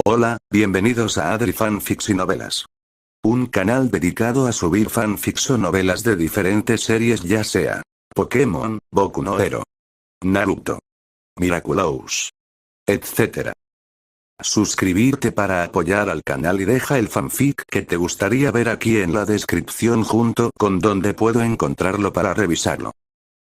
Hola, bienvenidos a Adri Fanfics y Novelas. Un canal dedicado a subir fanfics o novelas de diferentes series, ya sea Pokémon, Boku no Hero, Naruto, Miraculous, etc. Suscribirte para apoyar al canal y deja el fanfic que te gustaría ver aquí en la descripción junto con donde puedo encontrarlo para revisarlo.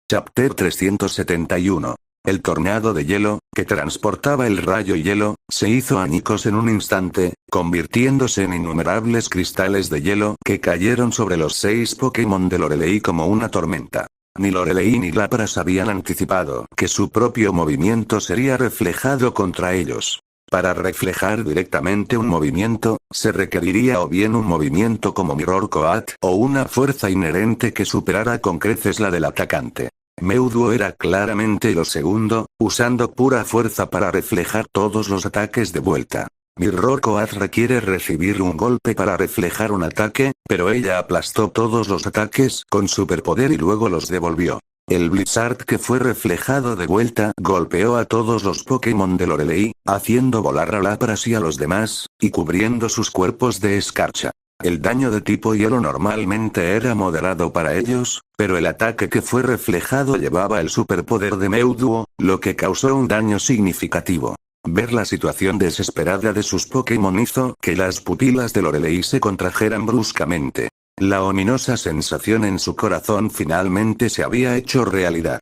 Chapter 371. El tornado de hielo, que transportaba el rayo hielo, se hizo añicos en un instante, convirtiéndose en innumerables cristales de hielo que cayeron sobre los 6 Pokémon de Lorelei como una tormenta. Ni Lorelei ni Lapras habían anticipado que su propio movimiento sería reflejado contra ellos. Para reflejar directamente un movimiento, se requeriría o bien un movimiento como Mirror Coat o una fuerza inherente que superara con creces la del atacante. Mewtwo era claramente lo segundo, usando pura fuerza para reflejar todos los ataques de vuelta. Mirror Coat requiere recibir un golpe para reflejar un ataque, pero ella aplastó todos los ataques con superpoder y luego los devolvió. El Blizzard que fue reflejado de vuelta golpeó a todos los Pokémon de Lorelei, haciendo volar a Lapras y a los demás, y cubriendo sus cuerpos de escarcha. El daño de tipo hielo normalmente era moderado para ellos, pero el ataque que fue reflejado llevaba el superpoder de Mewtwo, lo que causó un daño significativo. Ver la situación desesperada de sus Pokémon hizo que las pupilas de Lorelei se contrajeran bruscamente. La ominosa sensación en su corazón finalmente se había hecho realidad.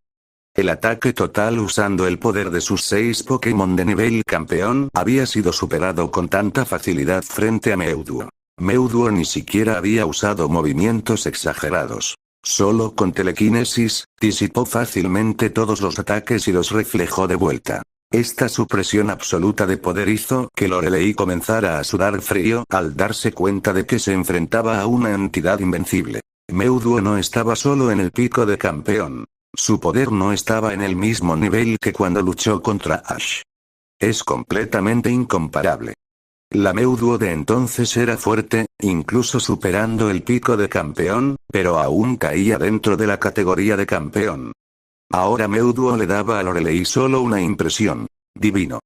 El ataque total usando el poder de sus 6 Pokémon de nivel campeón había sido superado con tanta facilidad frente a Mewtwo. Mewtwo ni siquiera había usado movimientos exagerados. Solo con telequinesis, disipó fácilmente todos los ataques y los reflejó de vuelta. Esta supresión absoluta de poder hizo que Lorelei comenzara a sudar frío al darse cuenta de que se enfrentaba a una entidad invencible. Mewtwo no estaba solo en el pico de campeón. Su poder no estaba en el mismo nivel que cuando luchó contra Ash. Es completamente incomparable. La Mewtwo de entonces era fuerte, incluso superando el pico de campeón, pero aún caía dentro de la categoría de campeón. Ahora Mewtwo le daba a Lorelei solo una impresión. Divino.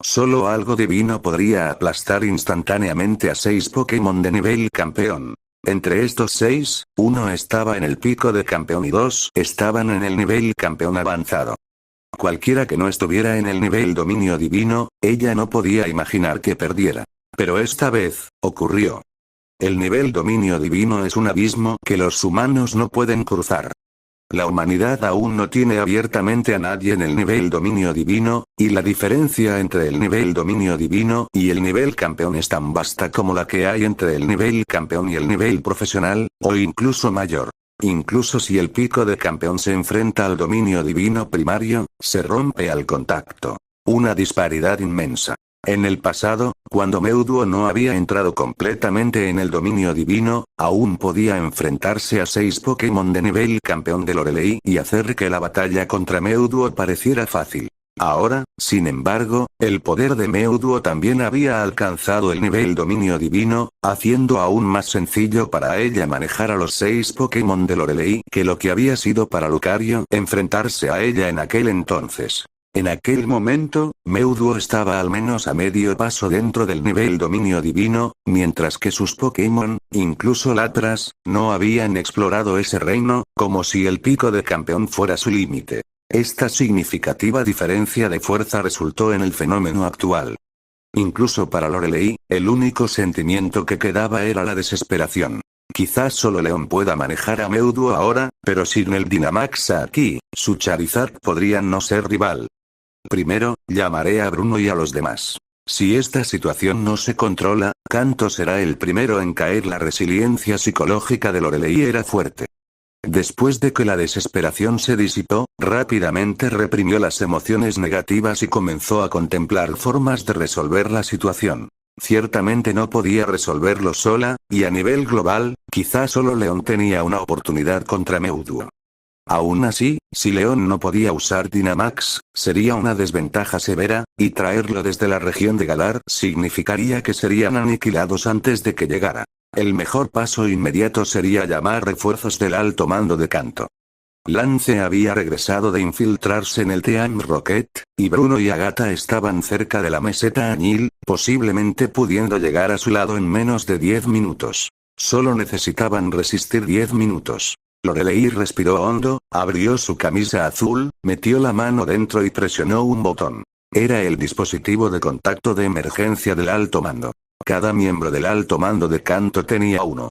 Solo algo divino podría aplastar instantáneamente a 6 Pokémon de nivel campeón. Entre estos 6, uno estaba en el pico de campeón y 2 estaban en el nivel campeón avanzado. Cualquiera que no estuviera en el nivel dominio divino, ella no podía imaginar que perdiera. Pero esta vez, ocurrió. El nivel dominio divino es un abismo que los humanos no pueden cruzar. La humanidad aún no tiene abiertamente a nadie en el nivel dominio divino, y la diferencia entre el nivel dominio divino y el nivel campeón es tan vasta como la que hay entre el nivel campeón y el nivel profesional, o incluso mayor. Incluso si el pico de campeón se enfrenta al dominio divino primario, se rompe al contacto. Una disparidad inmensa. En el pasado, cuando Mewtwo no había entrado completamente en el dominio divino, aún podía enfrentarse a 6 Pokémon de nivel campeón de Lorelei y hacer que la batalla contra Mewtwo pareciera fácil. Ahora, sin embargo, el poder de Mewtwo también había alcanzado el nivel dominio divino, haciendo aún más sencillo para ella manejar a los 6 Pokémon de Lorelei que lo que había sido para Lucario enfrentarse a ella en aquel entonces. En aquel momento, Mewtwo estaba al menos a medio paso dentro del nivel dominio divino, mientras que sus Pokémon, incluso Lapras, no habían explorado ese reino, como si el pico de campeón fuera su límite. Esta significativa diferencia de fuerza resultó en el fenómeno actual. Incluso para Lorelei, el único sentimiento que quedaba era la desesperación. Quizás solo León pueda manejar a Mewtwo ahora, pero sin el Dynamax aquí, su Charizard podría no ser rival. Primero, llamaré a Bruno y a los demás. Si esta situación no se controla, Kanto será el primero en caer. La resiliencia psicológica de Lorelei era fuerte. Después de que la desesperación se disipó, rápidamente reprimió las emociones negativas y comenzó a contemplar formas de resolver la situación. Ciertamente no podía resolverlo sola, y a nivel global, quizá solo León tenía una oportunidad contra Mewtwo. Aún así, si León no podía usar Dynamax, sería una desventaja severa, y traerlo desde la región de Galar significaría que serían aniquilados antes de que llegara. El mejor paso inmediato sería llamar refuerzos del alto mando de Kanto. Lance había regresado de infiltrarse en el Team Rocket, y Bruno y Agatha estaban cerca de la meseta Añil, posiblemente pudiendo llegar a su lado en menos de 10 minutos. Solo necesitaban resistir 10 minutos. Lorelei respiró hondo, abrió su camisa azul, metió la mano dentro y presionó un botón. Era el dispositivo de contacto de emergencia del alto mando. Cada miembro del alto mando de Canto tenía uno.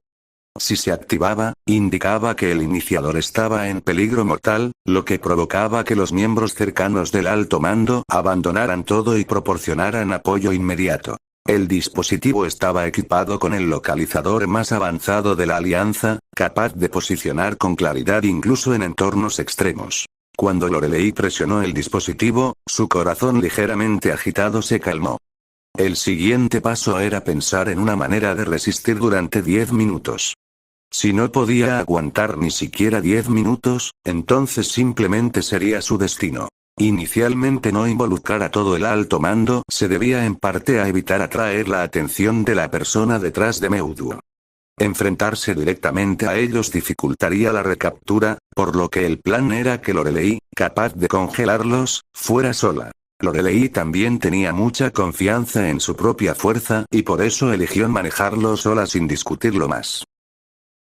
Si se activaba, indicaba que el iniciador estaba en peligro mortal, lo que provocaba que los miembros cercanos del alto mando abandonaran todo y proporcionaran apoyo inmediato. El dispositivo estaba equipado con el localizador más avanzado de la Alianza, capaz de posicionar con claridad incluso en entornos extremos. Cuando Lorelei presionó el dispositivo, su corazón ligeramente agitado se calmó. El siguiente paso era pensar en una manera de resistir durante 10 minutos. Si no podía aguantar ni siquiera 10 minutos, entonces simplemente sería su destino. Inicialmente no involucrar a todo el alto mando se debía en parte a evitar atraer la atención de la persona detrás de Meuduo. Enfrentarse directamente a ellos dificultaría la recaptura, por lo que el plan era que Lorelei, capaz de congelarlos, fuera sola. Lorelei también tenía mucha confianza en su propia fuerza y por eso eligió manejarlo sola sin discutirlo más.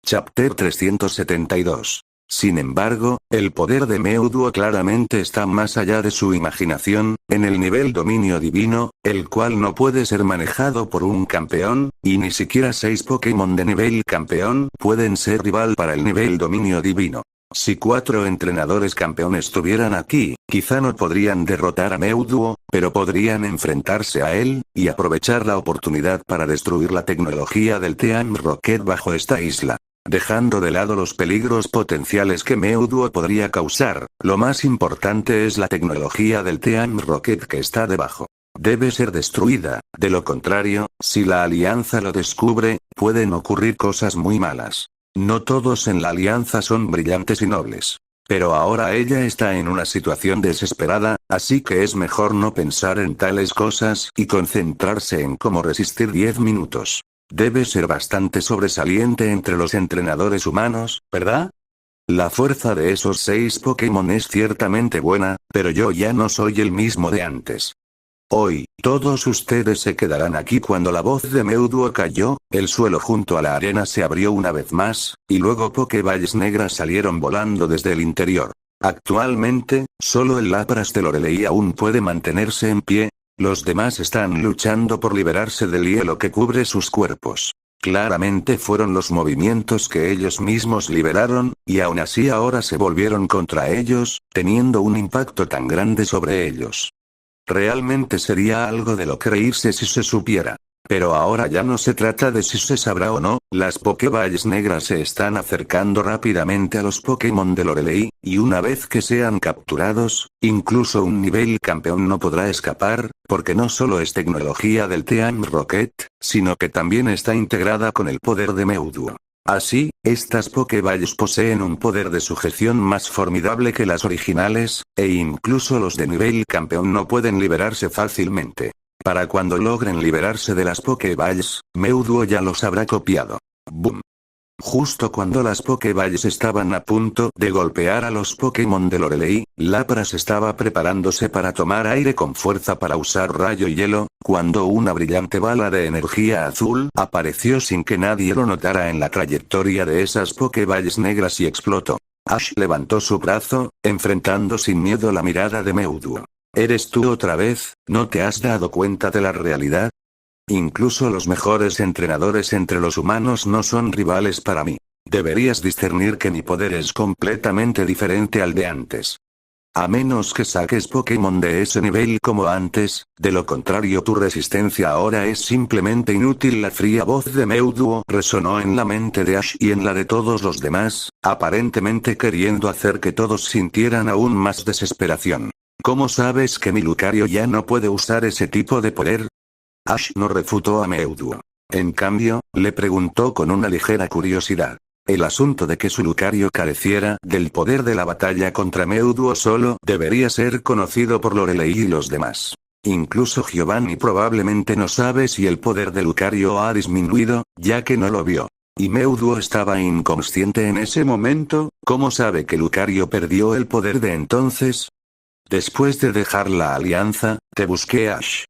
Chapter 372. Sin embargo, el poder de Meuduo claramente está más allá de su imaginación, en el nivel dominio divino, el cual no puede ser manejado por un campeón, y ni siquiera 6 Pokémon de nivel campeón pueden ser rival para el nivel dominio divino. Si 4 entrenadores campeones estuvieran aquí, quizá no podrían derrotar a Meuduo, pero podrían enfrentarse a él, y aprovechar la oportunidad para destruir la tecnología del Team Rocket bajo esta isla. Dejando de lado los peligros potenciales que Meuduo podría causar, lo más importante es la tecnología del Team Rocket que está debajo. Debe ser destruida, de lo contrario, si la Alianza lo descubre, pueden ocurrir cosas muy malas. No todos en la Alianza son brillantes y nobles. Pero ahora ella está en una situación desesperada, así que es mejor no pensar en tales cosas y concentrarse en cómo resistir 10 minutos. Debe ser bastante sobresaliente entre los entrenadores humanos, ¿verdad? La fuerza de esos 6 Pokémon es ciertamente buena, pero yo ya no soy el mismo de antes. Hoy, todos ustedes se quedarán aquí. Cuando la voz de Meuduo cayó, el suelo junto a la arena se abrió una vez más, y luego Pokéballs negras salieron volando desde el interior. Actualmente, solo el Lapras de Lorelei aún puede mantenerse en pie. Los demás están luchando por liberarse del hielo que cubre sus cuerpos. Claramente fueron los movimientos que ellos mismos liberaron, y aún así ahora se volvieron contra ellos, teniendo un impacto tan grande sobre ellos. Realmente sería algo de lo que reírse si se supiera. Pero ahora ya no se trata de si se sabrá o no, las Pokéballs negras se están acercando rápidamente a los Pokémon de Lorelei, y una vez que sean capturados, incluso un nivel campeón no podrá escapar, porque no solo es tecnología del Team Rocket, sino que también está integrada con el poder de Meuduo. Así, estas Pokéballs poseen un poder de sujeción más formidable que las originales, e incluso los de nivel campeón no pueden liberarse fácilmente. Para cuando logren liberarse de las Pokéballs, Meuduo ya los habrá copiado. ¡Boom! Justo cuando las Pokéballs estaban a punto de golpear a los Pokémon de Lorelei, Lapras estaba preparándose para tomar aire con fuerza para usar rayo hielo, cuando una brillante bala de energía azul apareció sin que nadie lo notara en la trayectoria de esas Pokéballs negras y explotó. Ash levantó su brazo, enfrentando sin miedo la mirada de Meuduo. ¿Eres tú otra vez? ¿No te has dado cuenta de la realidad? Incluso los mejores entrenadores entre los humanos no son rivales para mí. Deberías discernir que mi poder es completamente diferente al de antes. A menos que saques Pokémon de ese nivel como antes, de lo contrario tu resistencia ahora es simplemente inútil. La fría voz de Meuduo resonó en la mente de Ash y en la de todos los demás, aparentemente queriendo hacer que todos sintieran aún más desesperación. ¿Cómo sabes que mi Lucario ya no puede usar ese tipo de poder? Ash no refutó a Meuduo. En cambio, le preguntó con una ligera curiosidad. El asunto de que su Lucario careciera del poder de la batalla contra Meuduo solo debería ser conocido por Lorelei y los demás. Incluso Giovanni probablemente no sabe si el poder de Lucario ha disminuido, ya que no lo vio. Y Mewduo estaba inconsciente en ese momento. ¿Cómo sabe que Lucario perdió el poder de entonces? Después de dejar la alianza, te busqué, Ash.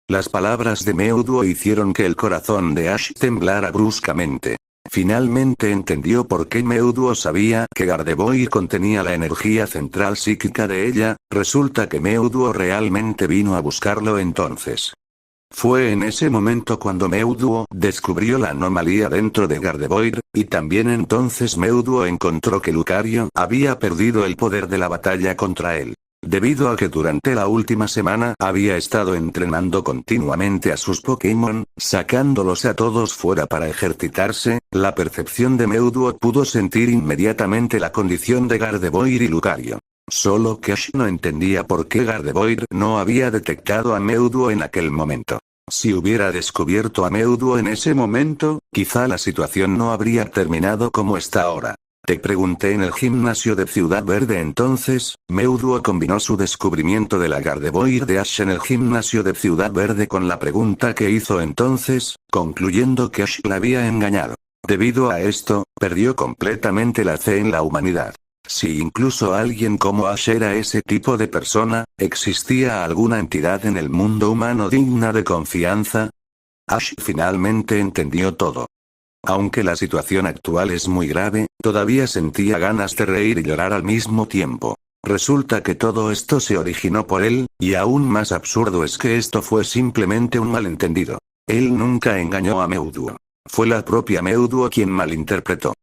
Las palabras de Mewduo hicieron que el corazón de Ash temblara bruscamente. Finalmente entendió por qué Mewduo sabía que Gardevoir contenía la energía central psíquica de ella. Resulta que Mewduo realmente vino a buscarlo entonces. Fue en ese momento cuando Mewduo descubrió la anomalía dentro de Gardevoir, y también entonces Mewduo encontró que Lucario había perdido el poder de la batalla contra él. Debido a que durante la última semana había estado entrenando continuamente a sus Pokémon, sacándolos a todos fuera para ejercitarse, la percepción de Mewduo pudo sentir inmediatamente la condición de Gardevoir y Lucario. Solo que Ash no entendía por qué Gardevoir no había detectado a Mewduo en aquel momento. Si hubiera descubierto a Mewduo en ese momento, quizá la situación no habría terminado como está ahora. Te pregunté en el gimnasio de Ciudad Verde entonces. Mewduo combinó su descubrimiento de la Gardevoir de Ash en el gimnasio de Ciudad Verde con la pregunta que hizo entonces, concluyendo que Ash la había engañado. Debido a esto, perdió completamente la fe en la humanidad. Si incluso alguien como Ash era ese tipo de persona, ¿existía alguna entidad en el mundo humano digna de confianza? Ash finalmente entendió todo. Aunque la situación actual es muy grave, todavía sentía ganas de reír y llorar al mismo tiempo. Resulta que todo esto se originó por él, y aún más absurdo es que esto fue simplemente un malentendido. Él nunca engañó a Mewduo. Fue la propia Mewduo quien malinterpretó.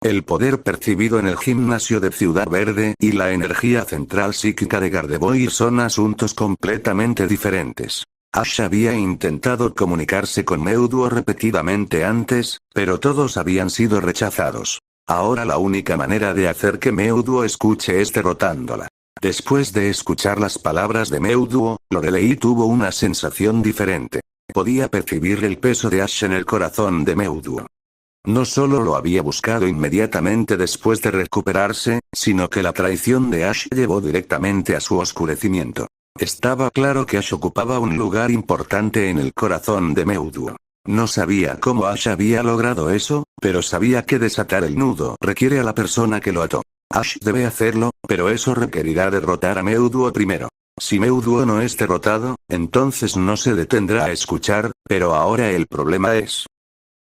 El poder percibido en el gimnasio de Ciudad Verde y la energía central psíquica de Gardevoir son asuntos completamente diferentes. Ash había intentado comunicarse con Mewduo repetidamente antes, pero todos habían sido rechazados. Ahora la única manera de hacer que Mewduo escuche es derrotándola. Después de escuchar las palabras de Mewduo, Lorelei tuvo una sensación diferente. Podía percibir el peso de Ash en el corazón de Mewduo. No solo lo había buscado inmediatamente después de recuperarse, sino que la traición de Ash llevó directamente a su oscurecimiento. Estaba claro que Ash ocupaba un lugar importante en el corazón de Mewduo. No sabía cómo Ash había logrado eso, pero sabía que desatar el nudo requiere a la persona que lo ató. Ash debe hacerlo, pero eso requerirá derrotar a Mewduo primero. Si Mewduo no es derrotado, entonces no se detendrá a escuchar, pero ahora el problema es...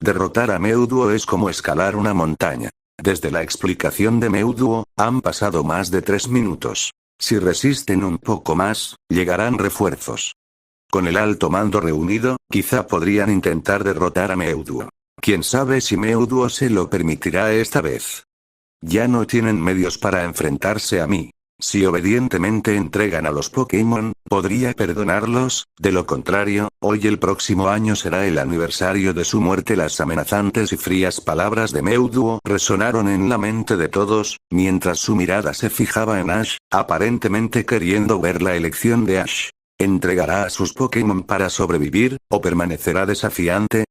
Derrotar a Mewduo es como escalar una montaña. Desde la explicación de Mewduo, han pasado más de 3 minutos. Si resisten un poco más, llegarán refuerzos. Con el alto mando reunido, quizá podrían intentar derrotar a Mewduo. Quién sabe si Mewduo se lo permitirá esta vez. Ya no tienen medios para enfrentarse a mí. Si obedientemente entregan a los Pokémon, podría perdonarlos. De lo contrario, hoy el próximo año será el aniversario de su muerte. Las amenazantes y frías palabras de Mewduo resonaron en la mente de todos, mientras su mirada se fijaba en Ash, aparentemente queriendo ver la elección de Ash. ¿Entregará a sus Pokémon para sobrevivir, o permanecerá desafiante?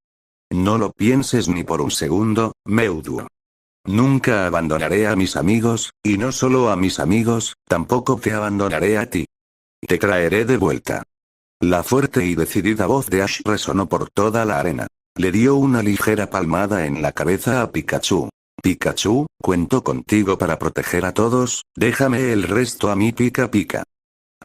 No lo pienses ni por un segundo, Mewduo. Nunca abandonaré a mis amigos, y no solo a mis amigos, tampoco te abandonaré a ti. Te traeré de vuelta. La fuerte y decidida voz de Ash resonó por toda la arena. Le dio una ligera palmada en la cabeza a Pikachu. Pikachu, cuento contigo para proteger a todos, déjame el resto a mí. Pica pica.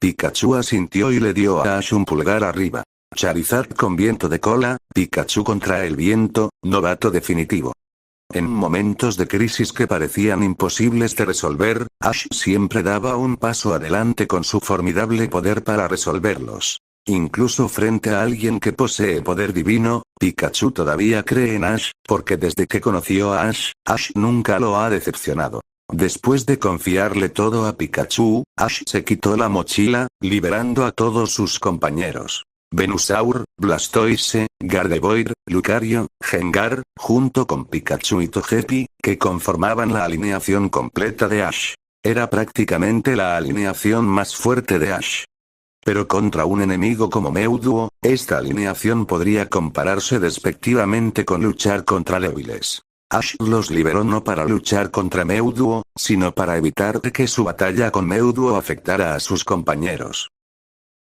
Pikachu asintió y le dio a Ash un pulgar arriba. Charizard con viento de cola, Pikachu contra el viento, novato definitivo. En momentos de crisis que parecían imposibles de resolver, Ash siempre daba un paso adelante con su formidable poder para resolverlos. Incluso frente a alguien que posee poder divino, Pikachu todavía cree en Ash, porque desde que conoció a Ash, Ash nunca lo ha decepcionado. Después de confiarle todo a Pikachu, Ash se quitó la mochila, liberando a todos sus compañeros. Venusaur, Blastoise, Gardevoir, Lucario, Gengar, junto con Pikachu y Togepi, que conformaban la alineación completa de Ash. Era prácticamente la alineación más fuerte de Ash. Pero contra un enemigo como Mewduo, esta alineación podría compararse despectivamente con luchar contra débiles. Ash los liberó no para luchar contra Mewduo, sino para evitar que su batalla con Mewduo afectara a sus compañeros.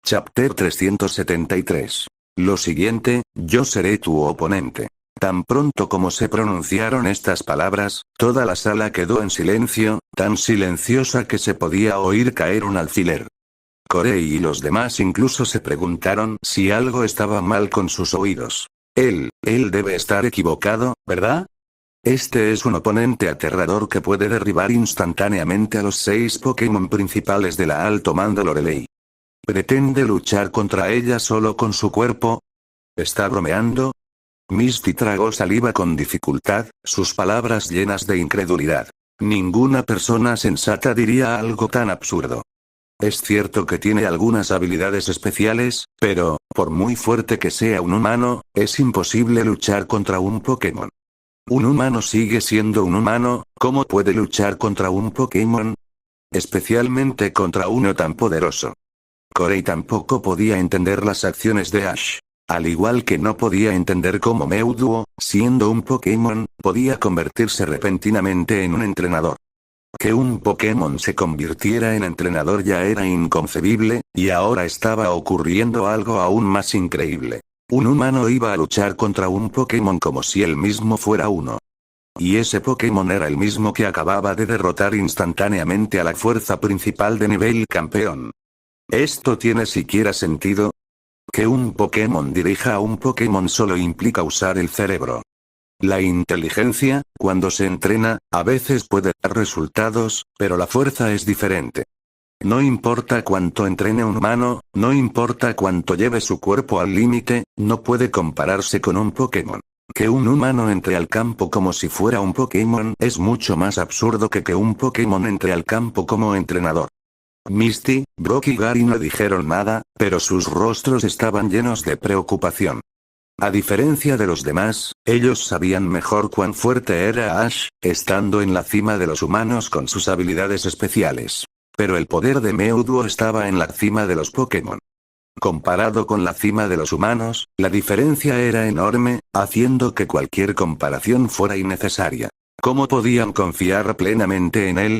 Chapter 373. Lo siguiente, yo seré tu oponente. Tan pronto como se pronunciaron estas palabras, toda la sala quedó en silencio, tan silenciosa que se podía oír caer un alfiler. Corey y los demás incluso se preguntaron si algo estaba mal con sus oídos. Él debe estar equivocado, ¿verdad? Este es un oponente aterrador que puede derribar instantáneamente a los 6 Pokémon principales de la Alto Mando Lorelei. ¿Pretende luchar contra ella solo con su cuerpo? ¿Está bromeando? Misty tragó saliva con dificultad, sus palabras llenas de incredulidad. Ninguna persona sensata diría algo tan absurdo. Es cierto que tiene algunas habilidades especiales, pero, por muy fuerte que sea un humano, es imposible luchar contra un Pokémon. Un humano sigue siendo un humano, ¿cómo puede luchar contra un Pokémon? Especialmente contra uno tan poderoso. Corey tampoco podía entender las acciones de Ash. Al igual que no podía entender cómo Mewtwo, siendo un Pokémon, podía convertirse repentinamente en un entrenador. Que un Pokémon se convirtiera en entrenador ya era inconcebible, y ahora estaba ocurriendo algo aún más increíble. Un humano iba a luchar contra un Pokémon como si él mismo fuera uno. Y ese Pokémon era el mismo que acababa de derrotar instantáneamente a la fuerza principal de nivel campeón. ¿Esto tiene siquiera sentido? Que un Pokémon dirija a un Pokémon solo implica usar el cerebro. La inteligencia, cuando se entrena, a veces puede dar resultados, pero la fuerza es diferente. No importa cuánto entrene un humano, no importa cuánto lleve su cuerpo al límite, no puede compararse con un Pokémon. Que un humano entre al campo como si fuera un Pokémon es mucho más absurdo que un Pokémon entre al campo como entrenador. Misty, Brock y Gary no dijeron nada, pero sus rostros estaban llenos de preocupación. A diferencia de los demás, ellos sabían mejor cuán fuerte era Ash, estando en la cima de los humanos con sus habilidades especiales. Pero el poder de Mewtwo estaba en la cima de los Pokémon. Comparado con la cima de los humanos, la diferencia era enorme, haciendo que cualquier comparación fuera innecesaria. ¿Cómo podían confiar plenamente en él?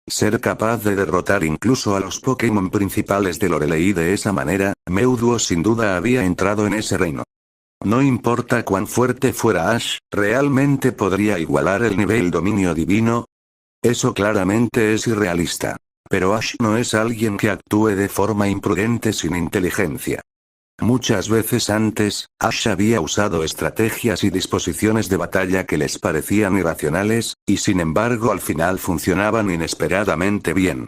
Ser capaz de derrotar incluso a los Pokémon principales de Lorelei de esa manera, Mewtwo sin duda había entrado en ese reino. No importa cuán fuerte fuera Ash, ¿realmente podría igualar el nivel dominio divino? Eso claramente es irrealista. Pero Ash no es alguien que actúe de forma imprudente sin inteligencia. Muchas veces antes, Ash había usado estrategias y disposiciones de batalla que les parecían irracionales, y sin embargo al final funcionaban inesperadamente bien.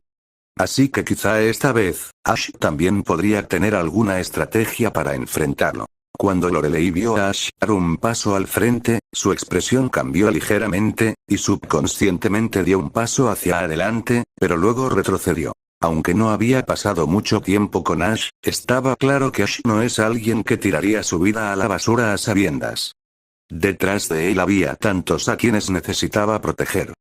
Así que quizá esta vez, Ash también podría tener alguna estrategia para enfrentarlo. Cuando Lorelei vio a Ash dar un paso al frente, su expresión cambió ligeramente, y subconscientemente dio un paso hacia adelante, pero luego retrocedió. Aunque no había pasado mucho tiempo con Ash, estaba claro que Ash no es alguien que tiraría su vida a la basura a sabiendas. Detrás de él había tantos a quienes necesitaba proteger.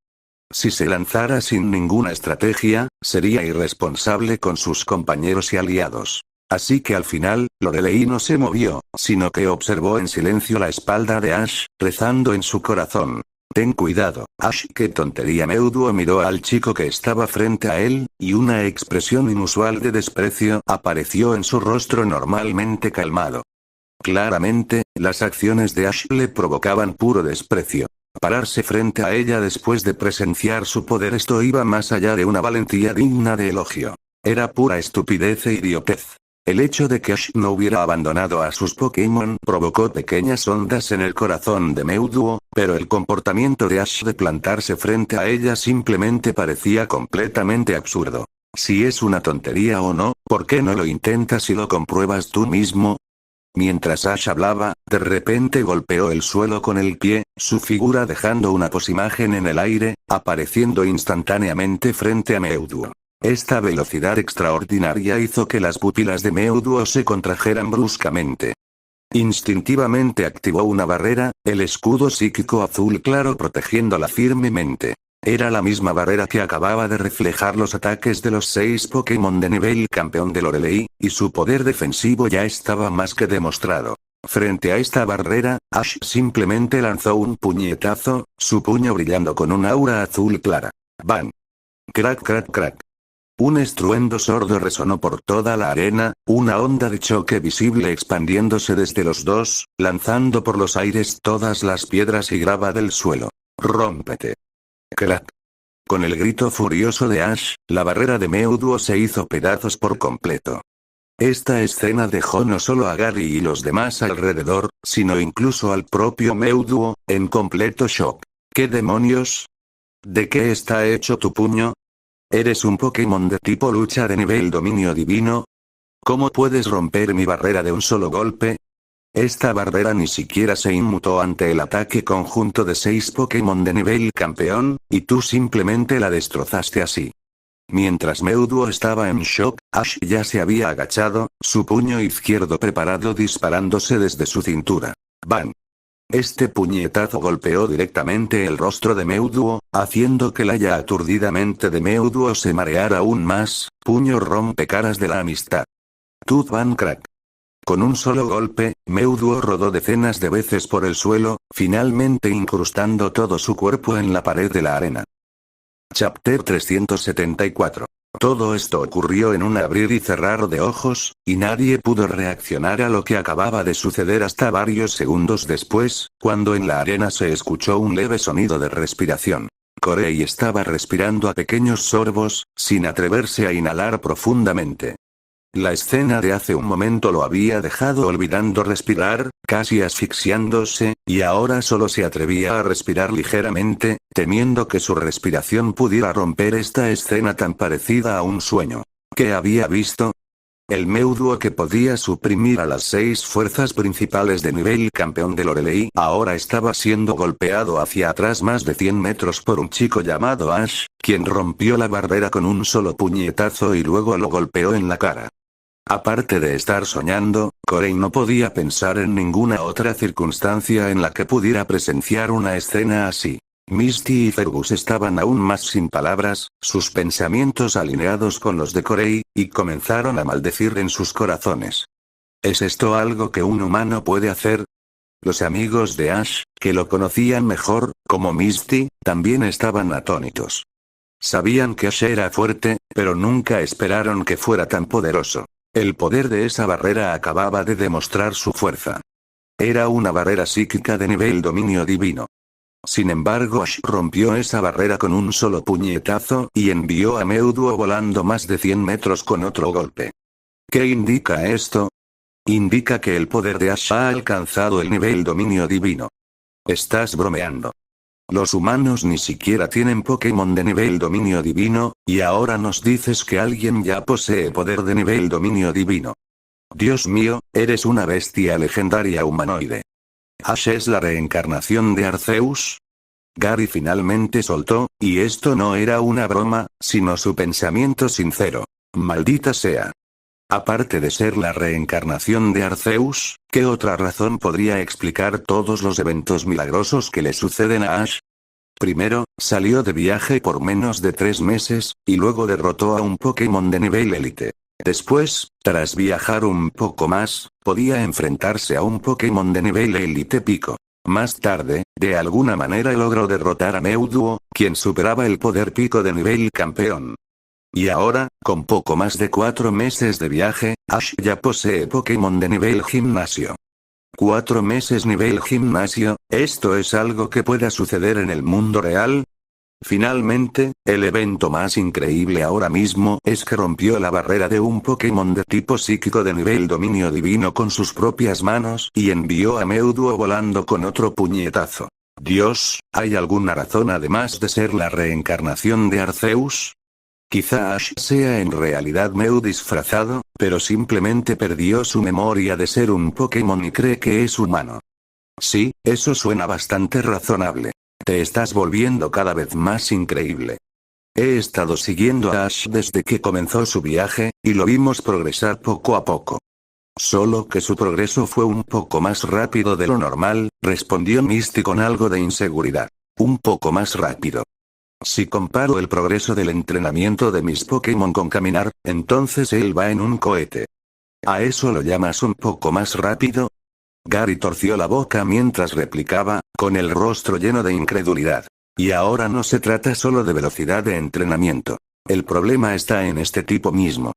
Si se lanzara sin ninguna estrategia, sería irresponsable con sus compañeros y aliados. Así que al final, Lorelei no se movió, sino que observó en silencio la espalda de Ash, rezando en su corazón. Ten cuidado, Ash. Qué tontería. Mewtwo miró al chico que estaba frente a él, y una expresión inusual de desprecio apareció en su rostro normalmente calmado. Claramente, las acciones de Ash le provocaban puro desprecio. Pararse frente a ella después de presenciar su poder, esto iba más allá de una valentía digna de elogio. Era pura estupidez e idiotez. El hecho de que Ash no hubiera abandonado a sus Pokémon provocó pequeñas ondas en el corazón de Mewtwo, pero el comportamiento de Ash de plantarse frente a ella simplemente parecía completamente absurdo. Si es una tontería o no, ¿por qué no lo intentas y lo compruebas tú mismo? Mientras Ash hablaba, de repente golpeó el suelo con el pie, su figura dejando una posimagen en el aire, apareciendo instantáneamente frente a Mewtwo. Esta velocidad extraordinaria hizo que las pupilas de Mewtwo se contrajeran bruscamente. Instintivamente activó una barrera, el escudo psíquico azul claro protegiéndola firmemente. Era la misma barrera que acababa de reflejar los ataques de los 6 Pokémon de nivel campeón de Lorelei, y su poder defensivo ya estaba más que demostrado. Frente a esta barrera, Ash simplemente lanzó un puñetazo, su puño brillando con un aura azul clara. ¡Bang! Crack crack crack. Un estruendo sordo resonó por toda la arena, una onda de choque visible expandiéndose desde los dos, lanzando por los aires todas las piedras y grava del suelo. ¡Rómpete! ¡Crack! Con el grito furioso de Ash, la barrera de Meuduo se hizo pedazos por completo. Esta escena dejó no solo a Gary y los demás alrededor, sino incluso al propio Meuduo, en completo shock. ¿Qué demonios? ¿De qué está hecho tu puño? ¿Eres un Pokémon de tipo lucha de nivel dominio divino? ¿Cómo puedes romper mi barrera de un solo golpe? Esta barrera ni siquiera se inmutó ante el ataque conjunto de 6 Pokémon de nivel campeón, y tú simplemente la destrozaste así. Mientras Meuduo estaba en shock, Ash ya se había agachado, su puño izquierdo preparado disparándose desde su cintura. ¡Bam! Este puñetazo golpeó directamente el rostro de Meuduo, haciendo que la ya aturdidamente de Meuduo se mareara aún más. Puño rompecaras de la amistad. Tooth Ban Crack. Con un solo golpe, Meuduo rodó decenas de veces por el suelo, finalmente incrustando todo su cuerpo en la pared de la arena. Chapter 374. Todo esto ocurrió en un abrir y cerrar de ojos, y nadie pudo reaccionar a lo que acababa de suceder hasta varios segundos después, cuando en la arena se escuchó un leve sonido de respiración. Corey estaba respirando a pequeños sorbos, sin atreverse a inhalar profundamente. La escena de hace un momento lo había dejado olvidando respirar, casi asfixiándose, y ahora solo se atrevía a respirar ligeramente, temiendo que su respiración pudiera romper esta escena tan parecida a un sueño. ¿Qué había visto? El Meuduo que podía suprimir a las 6 fuerzas principales de nivel campeón de Lorelei ahora estaba siendo golpeado hacia atrás más de 100 metros por un chico llamado Ash, quien rompió la barrera con un solo puñetazo y luego lo golpeó en la cara. Aparte de estar soñando, Corey no podía pensar en ninguna otra circunstancia en la que pudiera presenciar una escena así. Misty y Fergus estaban aún más sin palabras, sus pensamientos alineados con los de Corey, y comenzaron a maldecir en sus corazones. ¿Es esto algo que un humano puede hacer? Los amigos de Ash, que lo conocían mejor, como Misty, también estaban atónitos. Sabían que Ash era fuerte, pero nunca esperaron que fuera tan poderoso. El poder de esa barrera acababa de demostrar su fuerza. Era una barrera psíquica de nivel dominio divino. Sin embargo, Ash rompió esa barrera con un solo puñetazo y envió a Meuduo volando más de 100 metros con otro golpe. ¿Qué indica esto? Indica que el poder de Ash ha alcanzado el nivel dominio divino. Estás bromeando. Los humanos ni siquiera tienen Pokémon de nivel dominio divino, y ahora nos dices que alguien ya posee poder de nivel dominio divino. Dios mío, eres una bestia legendaria humanoide. ¿Ash es la reencarnación de Arceus? Gary finalmente soltó, y esto no era una broma, sino su pensamiento sincero. Maldita sea. Aparte de ser la reencarnación de Arceus, ¿qué otra razón podría explicar todos los eventos milagrosos que le suceden a Ash? Primero, salió de viaje por menos de 3 meses, y luego derrotó a un Pokémon de nivel élite. Después, tras viajar un poco más, podía enfrentarse a un Pokémon de nivel élite pico. Más tarde, de alguna manera logró derrotar a Meuduo, quien superaba el poder pico de nivel campeón. Y ahora, con poco más de 4 meses de viaje, Ash ya posee Pokémon de nivel gimnasio. 4 meses nivel gimnasio, ¿esto es algo que pueda suceder en el mundo real? Finalmente, el evento más increíble ahora mismo es que rompió la barrera de un Pokémon de tipo psíquico de nivel dominio divino con sus propias manos y envió a Meuduo volando con otro puñetazo. Dios, ¿hay alguna razón además de ser la reencarnación de Arceus? Quizá Ash sea en realidad Mew disfrazado, pero simplemente perdió su memoria de ser un Pokémon y cree que es humano. Sí, eso suena bastante razonable. Te estás volviendo cada vez más increíble. He estado siguiendo a Ash desde que comenzó su viaje, y lo vimos progresar poco a poco. Solo que su progreso fue un poco más rápido de lo normal, respondió Misty con algo de inseguridad. Un poco más rápido. Si comparo el progreso del entrenamiento de mis Pokémon con caminar, entonces él va en un cohete. ¿A eso lo llamas un poco más rápido? Gary torció la boca mientras replicaba, con el rostro lleno de incredulidad. Y ahora no se trata solo de velocidad de entrenamiento. El problema está en este tipo mismo.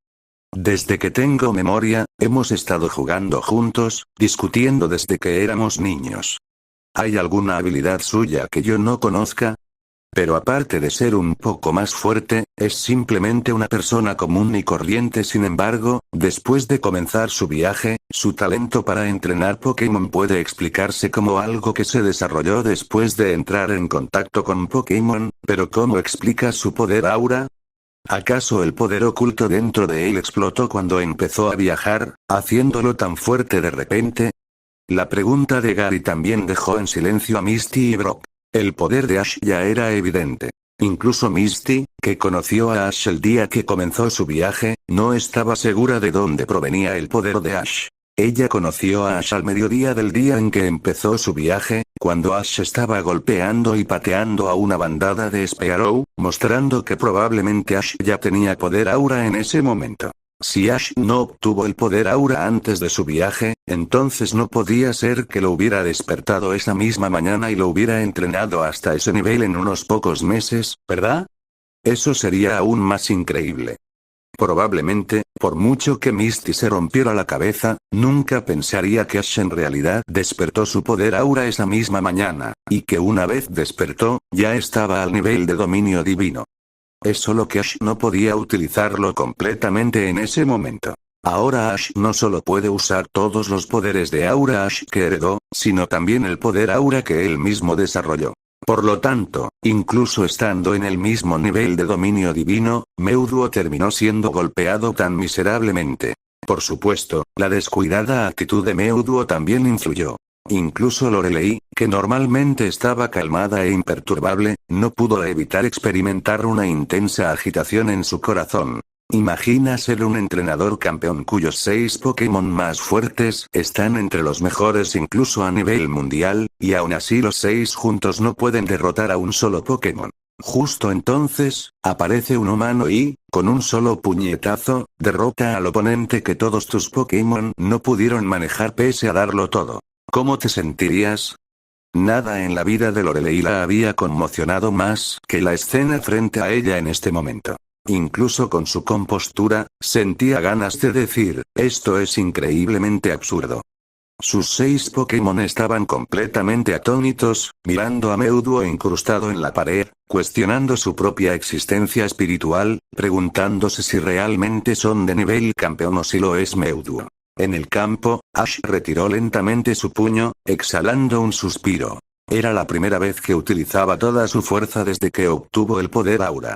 Desde que tengo memoria, hemos estado jugando juntos, discutiendo desde que éramos niños. ¿Hay alguna habilidad suya que yo no conozca? Pero aparte de ser un poco más fuerte, es simplemente una persona común y corriente. Sin embargo, después de comenzar su viaje, su talento para entrenar Pokémon puede explicarse como algo que se desarrolló después de entrar en contacto con Pokémon, pero ¿cómo explica su poder aura? ¿Acaso el poder oculto dentro de él explotó cuando empezó a viajar, haciéndolo tan fuerte de repente? La pregunta de Gary también dejó en silencio a Misty y Brock. El poder de Ash ya era evidente. Incluso Misty, que conoció a Ash el día que comenzó su viaje, no estaba segura de dónde provenía el poder de Ash. Ella conoció a Ash al mediodía del día en que empezó su viaje, cuando Ash estaba golpeando y pateando a una bandada de Spearow, mostrando que probablemente Ash ya tenía poder aura en ese momento. Si Ash no obtuvo el poder aura antes de su viaje, entonces no podía ser que lo hubiera despertado esa misma mañana y lo hubiera entrenado hasta ese nivel en unos pocos meses, ¿verdad? Eso sería aún más increíble. Probablemente, por mucho que Misty se rompiera la cabeza, nunca pensaría que Ash en realidad despertó su poder aura esa misma mañana, y que una vez despertó, ya estaba al nivel de dominio divino. Es solo que Ash no podía utilizarlo completamente en ese momento. Ahora Ash no solo puede usar todos los poderes de aura Ash que heredó, sino también el poder aura que él mismo desarrolló. Por lo tanto, incluso estando en el mismo nivel de dominio divino, Meowth terminó siendo golpeado tan miserablemente. Por supuesto, la descuidada actitud de Meowth también influyó. Incluso Lorelei, que normalmente estaba calmada e imperturbable, no pudo evitar experimentar una intensa agitación en su corazón. Imagina ser un entrenador campeón cuyos 6 Pokémon más fuertes están entre los mejores incluso a nivel mundial, y aún así los 6 juntos no pueden derrotar a un solo Pokémon. Justo entonces, aparece un humano y, con un solo puñetazo, derrota al oponente que todos tus Pokémon no pudieron manejar pese a darlo todo. ¿Cómo te sentirías? Nada en la vida de Lorelei la había conmocionado más que la escena frente a ella en este momento. Incluso con su compostura, sentía ganas de decir, esto es increíblemente absurdo. Sus 6 Pokémon estaban completamente atónitos, mirando a Meowth incrustado en la pared, cuestionando su propia existencia espiritual, preguntándose si realmente son de nivel campeón o si lo es Meowth. En el campo, Ash retiró lentamente su puño, exhalando un suspiro. Era la primera vez que utilizaba toda su fuerza desde que obtuvo el poder aura.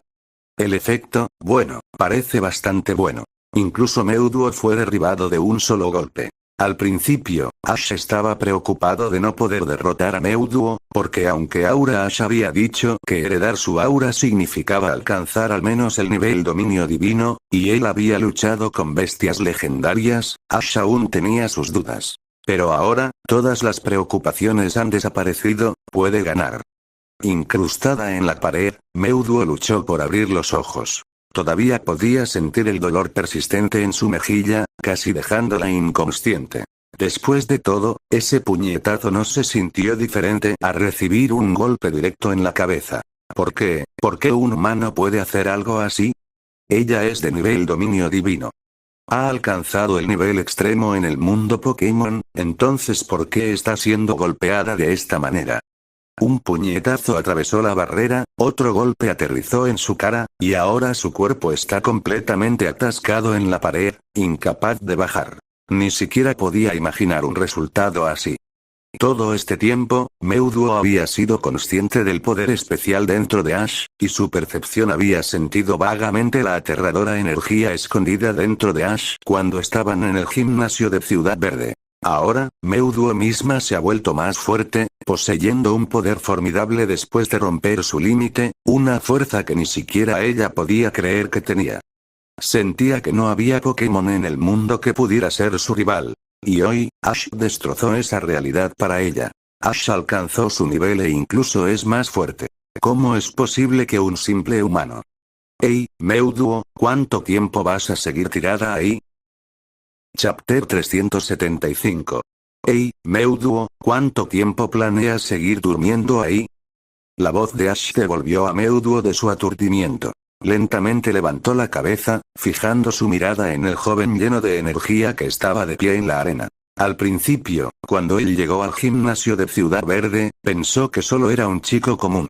El efecto, bueno, parece bastante bueno. Incluso Meowth fue derribado de un solo golpe. Al principio, Ash estaba preocupado de no poder derrotar a Meowth, porque aunque Aura Ash había dicho que heredar su aura significaba alcanzar al menos el nivel dominio divino, y él había luchado con bestias legendarias, Ash aún tenía sus dudas. Pero ahora, todas las preocupaciones han desaparecido, puede ganar. Incrustada en la pared, Meowth luchó por abrir los ojos. Todavía podía sentir el dolor persistente en su mejilla, casi dejándola inconsciente. Después de todo, ese puñetazo no se sintió diferente a recibir un golpe directo en la cabeza. ¿Por qué? ¿Por qué un humano puede hacer algo así? Ella es de nivel dominio divino. Ha alcanzado el nivel extremo en el mundo Pokémon, entonces ¿por qué está siendo golpeada de esta manera? Un puñetazo atravesó la barrera, otro golpe aterrizó en su cara, y ahora su cuerpo está completamente atascado en la pared, incapaz de bajar. Ni siquiera podía imaginar un resultado así. Todo este tiempo, Meowth había sido consciente del poder especial dentro de Ash, y su percepción había sentido vagamente la aterradora energía escondida dentro de Ash cuando estaban en el gimnasio de Ciudad Verde. Ahora, Meowth misma se ha vuelto más fuerte, poseyendo un poder formidable después de romper su límite, una fuerza que ni siquiera ella podía creer que tenía. Sentía que no había Pokémon en el mundo que pudiera ser su rival. Y hoy, Ash destrozó esa realidad para ella. Ash alcanzó su nivel e incluso es más fuerte. ¿Cómo es posible que un simple humano? Hey, Meowth, ¿cuánto tiempo vas a seguir tirada ahí? Chapter 375. Hey, Meowth, ¿cuánto tiempo planeas seguir durmiendo ahí? La voz de Ash devolvió a Meowth de su aturdimiento. Lentamente levantó la cabeza, fijando su mirada en el joven lleno de energía que estaba de pie en la arena. Al principio, cuando él llegó al gimnasio de Ciudad Verde, pensó que solo era un chico común.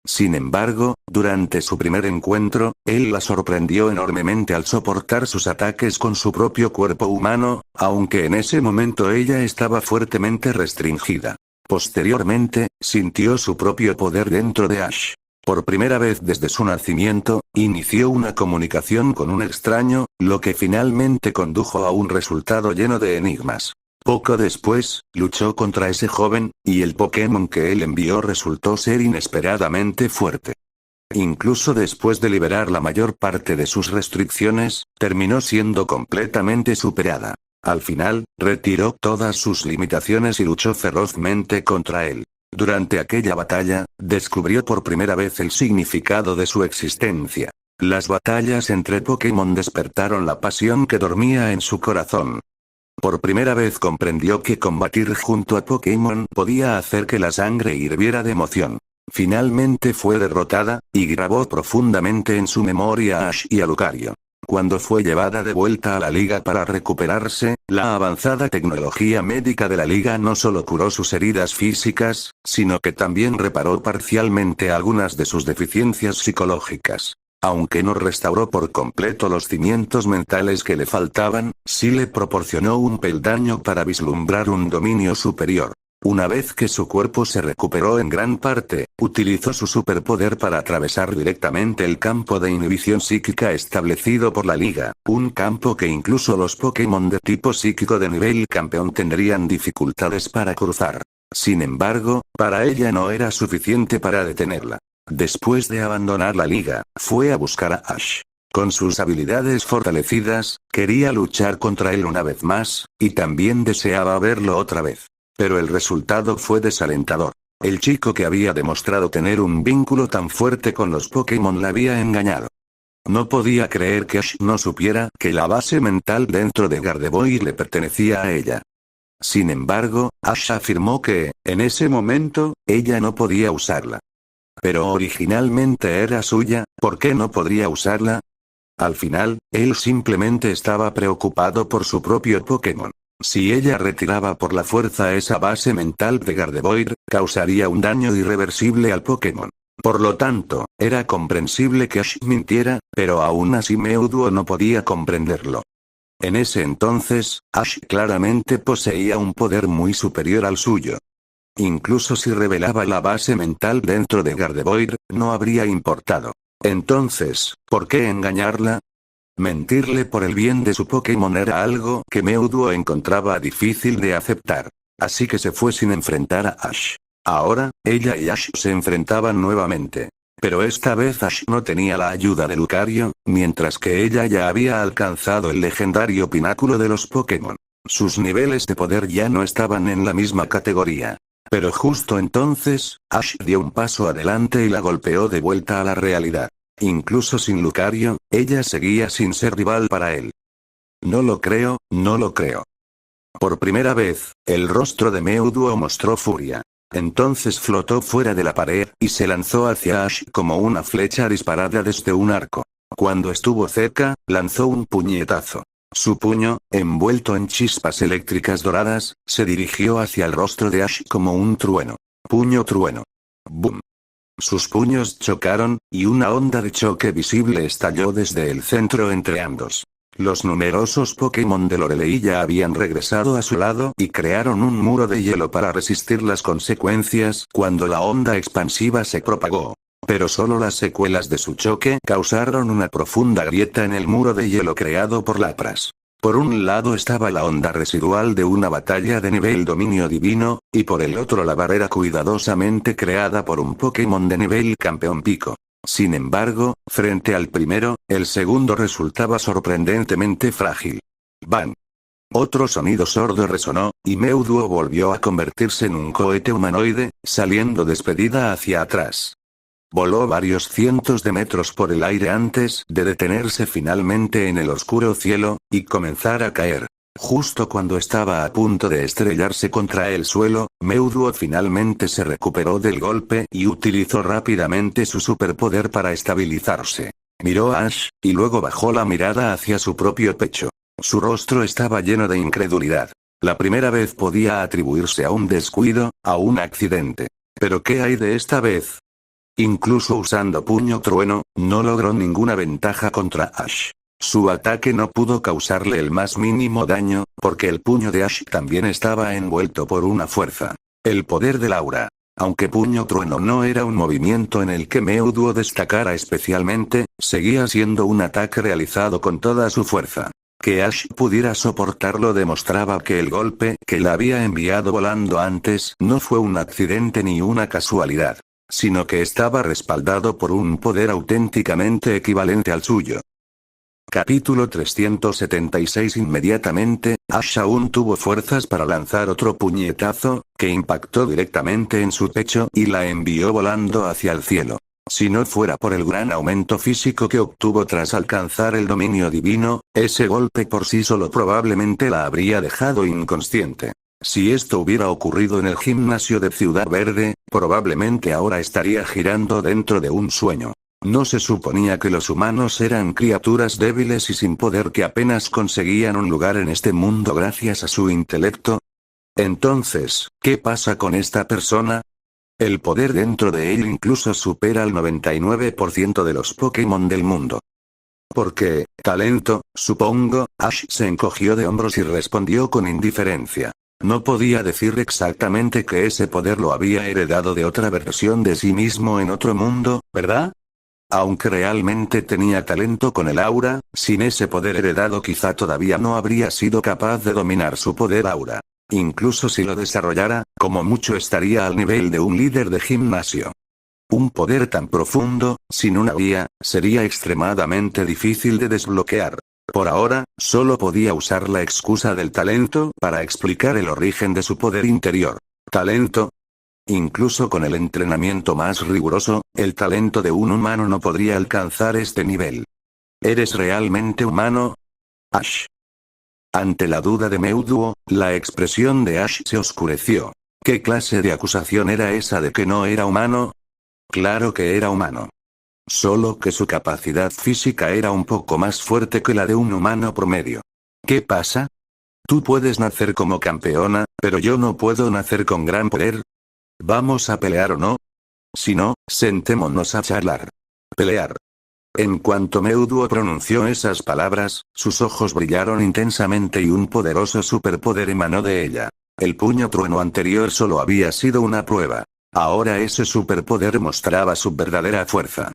Sin embargo, durante su primer encuentro, él la sorprendió enormemente al soportar sus ataques con su propio cuerpo humano, aunque en ese momento ella estaba fuertemente restringida. Posteriormente, sintió su propio poder dentro de Ash. Por primera vez desde su nacimiento, inició una comunicación con un extraño, lo que finalmente condujo a un resultado lleno de enigmas. Poco después, luchó contra ese joven, y el Pokémon que él envió resultó ser inesperadamente fuerte. Incluso después de liberar la mayor parte de sus restricciones, terminó siendo completamente superada. Al final, retiró todas sus limitaciones y luchó ferozmente contra él. Durante aquella batalla, descubrió por primera vez el significado de su existencia. Las batallas entre Pokémon despertaron la pasión que dormía en su corazón. Por primera vez comprendió que combatir junto a Pokémon podía hacer que la sangre hirviera de emoción. Finalmente fue derrotada, y grabó profundamente en su memoria a Ash y a Lucario. Cuando fue llevada de vuelta a la liga para recuperarse, la avanzada tecnología médica de la liga no solo curó sus heridas físicas, sino que también reparó parcialmente algunas de sus deficiencias psicológicas. Aunque no restauró por completo los cimientos mentales que le faltaban, sí le proporcionó un peldaño para vislumbrar un dominio superior. Una vez que su cuerpo se recuperó en gran parte, utilizó su superpoder para atravesar directamente el campo de inhibición psíquica establecido por la liga, un campo que incluso los Pokémon de tipo psíquico de nivel campeón tendrían dificultades para cruzar. Sin embargo, para ella no era suficiente para detenerla. Después de abandonar la liga, fue a buscar a Ash. Con sus habilidades fortalecidas, quería luchar contra él una vez más, y también deseaba verlo otra vez. Pero el resultado fue desalentador. El chico que había demostrado tener un vínculo tan fuerte con los Pokémon la había engañado. No podía creer que Ash no supiera que la base mental dentro de Gardevoir le pertenecía a ella. Sin embargo, Ash afirmó que, en ese momento, ella no podía usarla. Pero originalmente era suya, ¿por qué no podría usarla? Al final, él simplemente estaba preocupado por su propio Pokémon. Si ella retiraba por la fuerza esa base mental de Gardevoir, causaría un daño irreversible al Pokémon. Por lo tanto, era comprensible que Ash mintiera, pero aún así Mewtwo no podía comprenderlo. En ese entonces, Ash claramente poseía un poder muy superior al suyo. Incluso si revelaba la base mental dentro de Gardevoir, no habría importado. Entonces, ¿por qué engañarla? Mentirle por el bien de su Pokémon era algo que Mewtwo encontraba difícil de aceptar. Así que se fue sin enfrentar a Ash. Ahora, ella y Ash se enfrentaban nuevamente. Pero esta vez Ash no tenía la ayuda de Lucario, mientras que ella ya había alcanzado el legendario pináculo de los Pokémon. Sus niveles de poder ya no estaban en la misma categoría. Pero justo entonces, Ash dio un paso adelante y la golpeó de vuelta a la realidad. Incluso sin Lucario, ella seguía sin ser rival para él. No lo creo, no lo creo. Por primera vez, el rostro de Mewtwo mostró furia. Entonces flotó fuera de la pared, y se lanzó hacia Ash como una flecha disparada desde un arco. Cuando estuvo cerca, lanzó un puñetazo. Su puño, envuelto en chispas eléctricas doradas, se dirigió hacia el rostro de Ash como un trueno. Puño trueno. ¡Bum! Sus puños chocaron, y una onda de choque visible estalló desde el centro entre ambos. Los numerosos Pokémon de Lorelei ya habían regresado a su lado y crearon un muro de hielo para resistir las consecuencias cuando la onda expansiva se propagó. Pero solo las secuelas de su choque causaron una profunda grieta en el muro de hielo creado por Lapras. Por un lado estaba la onda residual de una batalla de nivel dominio divino, y por el otro la barrera cuidadosamente creada por un Pokémon de nivel campeón pico. Sin embargo, frente al primero, el segundo resultaba sorprendentemente frágil. ¡Bang! Otro sonido sordo resonó, y Mewtwo volvió a convertirse en un cohete humanoide, saliendo despedida hacia atrás. Voló varios cientos de metros por el aire antes de detenerse finalmente en el oscuro cielo, y comenzar a caer. Justo cuando estaba a punto de estrellarse contra el suelo, Mewtwo finalmente se recuperó del golpe y utilizó rápidamente su superpoder para estabilizarse. Miró a Ash, y luego bajó la mirada hacia su propio pecho. Su rostro estaba lleno de incredulidad. La primera vez podía atribuirse a un descuido, a un accidente. ¿Pero qué hay de esta vez? Incluso usando puño trueno, no logró ninguna ventaja contra Ash. Su ataque no pudo causarle el más mínimo daño, porque el puño de Ash también estaba envuelto por una fuerza. El poder del aura. Aunque puño trueno no era un movimiento en el que Meowth destacara especialmente, seguía siendo un ataque realizado con toda su fuerza. Que Ash pudiera soportarlo demostraba que el golpe que la había enviado volando antes no fue un accidente ni una casualidad, sino que estaba respaldado por un poder auténticamente equivalente al suyo. Capítulo 376. Inmediatamente, Ash aún tuvo fuerzas para lanzar otro puñetazo, que impactó directamente en su pecho y la envió volando hacia el cielo. Si no fuera por el gran aumento físico que obtuvo tras alcanzar el dominio divino, ese golpe por sí solo probablemente la habría dejado inconsciente. Si esto hubiera ocurrido en el gimnasio de Ciudad Verde, probablemente ahora estaría girando dentro de un sueño. ¿No se suponía que los humanos eran criaturas débiles y sin poder que apenas conseguían un lugar en este mundo gracias a su intelecto? Entonces, ¿qué pasa con esta persona? El poder dentro de él incluso supera al 99% de los Pokémon del mundo. ¿Por qué? Talento, supongo. Ash se encogió de hombros y respondió con indiferencia. No podía decir exactamente que ese poder lo había heredado de otra versión de sí mismo en otro mundo, ¿verdad? Aunque realmente tenía talento con el aura, sin ese poder heredado quizá todavía no habría sido capaz de dominar su poder aura. Incluso si lo desarrollara, como mucho estaría al nivel de un líder de gimnasio. Un poder tan profundo, sin una guía, sería extremadamente difícil de desbloquear. Por ahora, solo podía usar la excusa del talento para explicar el origen de su poder interior. ¿Talento? Incluso con el entrenamiento más riguroso, el talento de un humano no podría alcanzar este nivel. ¿Eres realmente humano? Ash. Ante la duda de Meowth, la expresión de Ash se oscureció. ¿Qué clase de acusación era esa de que no era humano? Claro que era humano. Solo que su capacidad física era un poco más fuerte que la de un humano promedio. ¿Qué pasa? Tú puedes nacer como campeona, pero yo no puedo nacer con gran poder. ¿Vamos a pelear o no? Si no, sentémonos a charlar. Pelear. En cuanto Meowth pronunció esas palabras, sus ojos brillaron intensamente y un poderoso superpoder emanó de ella. El puño trueno anterior solo había sido una prueba. Ahora ese superpoder mostraba su verdadera fuerza.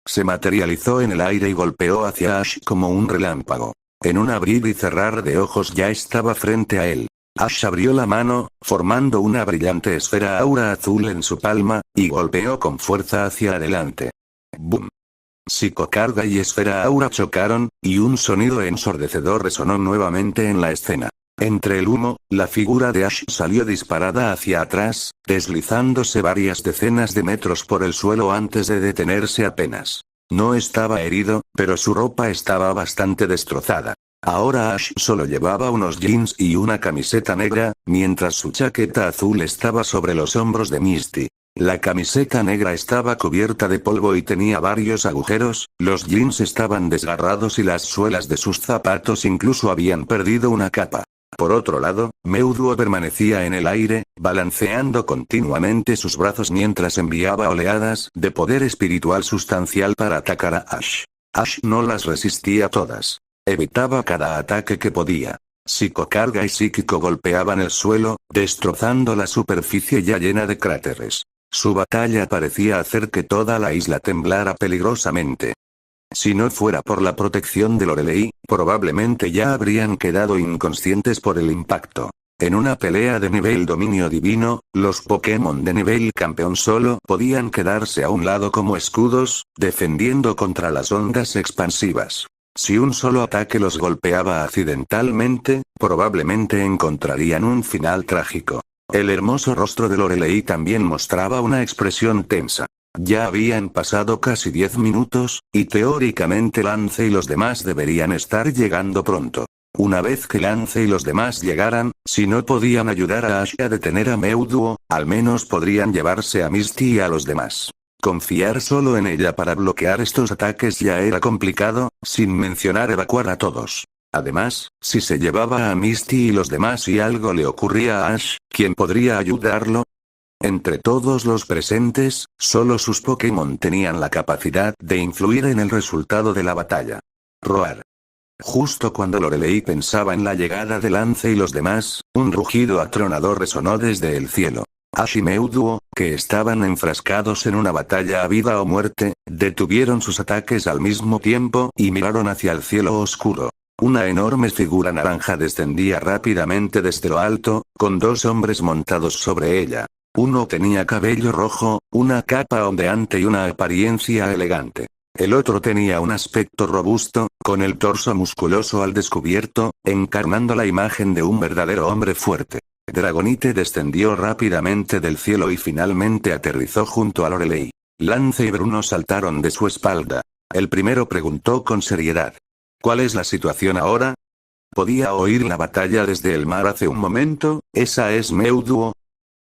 Se materializó en el aire y golpeó hacia Ash como un relámpago. En un abrir y cerrar de ojos ya estaba frente a él. Ash abrió la mano, formando una brillante esfera aura azul en su palma, y golpeó con fuerza hacia adelante. ¡Bum! Psicocarga y esfera aura chocaron, y un sonido ensordecedor resonó nuevamente en la escena. Entre el humo, la figura de Ash salió disparada hacia atrás, deslizándose varias decenas de metros por el suelo antes de detenerse apenas. No estaba herido, pero su ropa estaba bastante destrozada. Ahora Ash solo llevaba unos jeans y una camiseta negra, mientras su chaqueta azul estaba sobre los hombros de Misty. La camiseta negra estaba cubierta de polvo y tenía varios agujeros, los jeans estaban desgarrados y las suelas de sus zapatos incluso habían perdido una capa. Por otro lado, Meowth permanecía en el aire, balanceando continuamente sus brazos mientras enviaba oleadas de poder espiritual sustancial para atacar a Ash. Ash no las resistía todas. Evitaba cada ataque que podía. Psicocarga y psíquico golpeaban el suelo, destrozando la superficie ya llena de cráteres. Su batalla parecía hacer que toda la isla temblara peligrosamente. Si no fuera por la protección de Lorelei, probablemente ya habrían quedado inconscientes por el impacto. En una pelea de nivel dominio divino, los Pokémon de nivel campeón solo podían quedarse a un lado como escudos, defendiendo contra las ondas expansivas. Si un solo ataque los golpeaba accidentalmente, probablemente encontrarían un final trágico. El hermoso rostro de Lorelei también mostraba una expresión tensa. Ya habían pasado casi 10 minutos, y teóricamente Lance y los demás deberían estar llegando pronto. Una vez que Lance y los demás llegaran, si no podían ayudar a Ash a detener a Meowth, al menos podrían llevarse a Misty y a los demás. Confiar solo en ella para bloquear estos ataques ya era complicado, sin mencionar evacuar a todos. Además, si se llevaba a Misty y los demás y algo le ocurría a Ash, ¿quién podría ayudarlo? Entre todos los presentes, solo sus Pokémon tenían la capacidad de influir en el resultado de la batalla. Roar. Justo cuando Lorelei pensaba en la llegada de Lance y los demás, un rugido atronador resonó desde el cielo. Ash y Meowth, que estaban enfrascados en una batalla a vida o muerte, detuvieron sus ataques al mismo tiempo y miraron hacia el cielo oscuro. Una enorme figura naranja descendía rápidamente desde lo alto, con dos hombres montados sobre ella. Uno tenía cabello rojo, una capa ondeante y una apariencia elegante. El otro tenía un aspecto robusto, con el torso musculoso al descubierto, encarnando la imagen de un verdadero hombre fuerte. Dragonite descendió rápidamente del cielo y finalmente aterrizó junto a Lorelei. Lance y Bruno saltaron de su espalda. El primero preguntó con seriedad: ¿cuál es la situación ahora? Podía oír la batalla desde el mar hace un momento. ¿Esa es Meowth?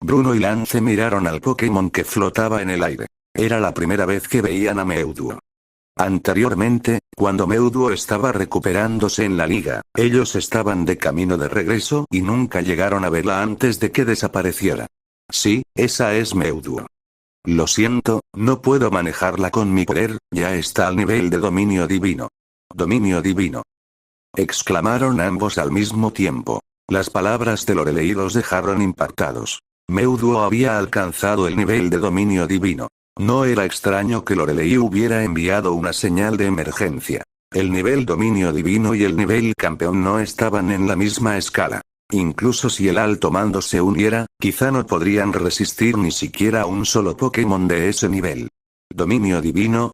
Bruno y Lance miraron al Pokémon que flotaba en el aire. Era la primera vez que veían a Meowth. Anteriormente, cuando Meowth estaba recuperándose en la liga, ellos estaban de camino de regreso y nunca llegaron a verla antes de que desapareciera. Sí, esa es Meowth. Lo siento, no puedo manejarla con mi poder, ya está al nivel de dominio divino. Dominio divino. Exclamaron ambos al mismo tiempo. Las palabras de Lorelei los dejaron impactados. Meowth había alcanzado el nivel de dominio divino. No era extraño que Lorelei hubiera enviado una señal de emergencia. El nivel dominio divino y el nivel campeón no estaban en la misma escala. Incluso si el alto mando se uniera, quizá no podrían resistir ni siquiera un solo Pokémon de ese nivel. ¿Dominio divino?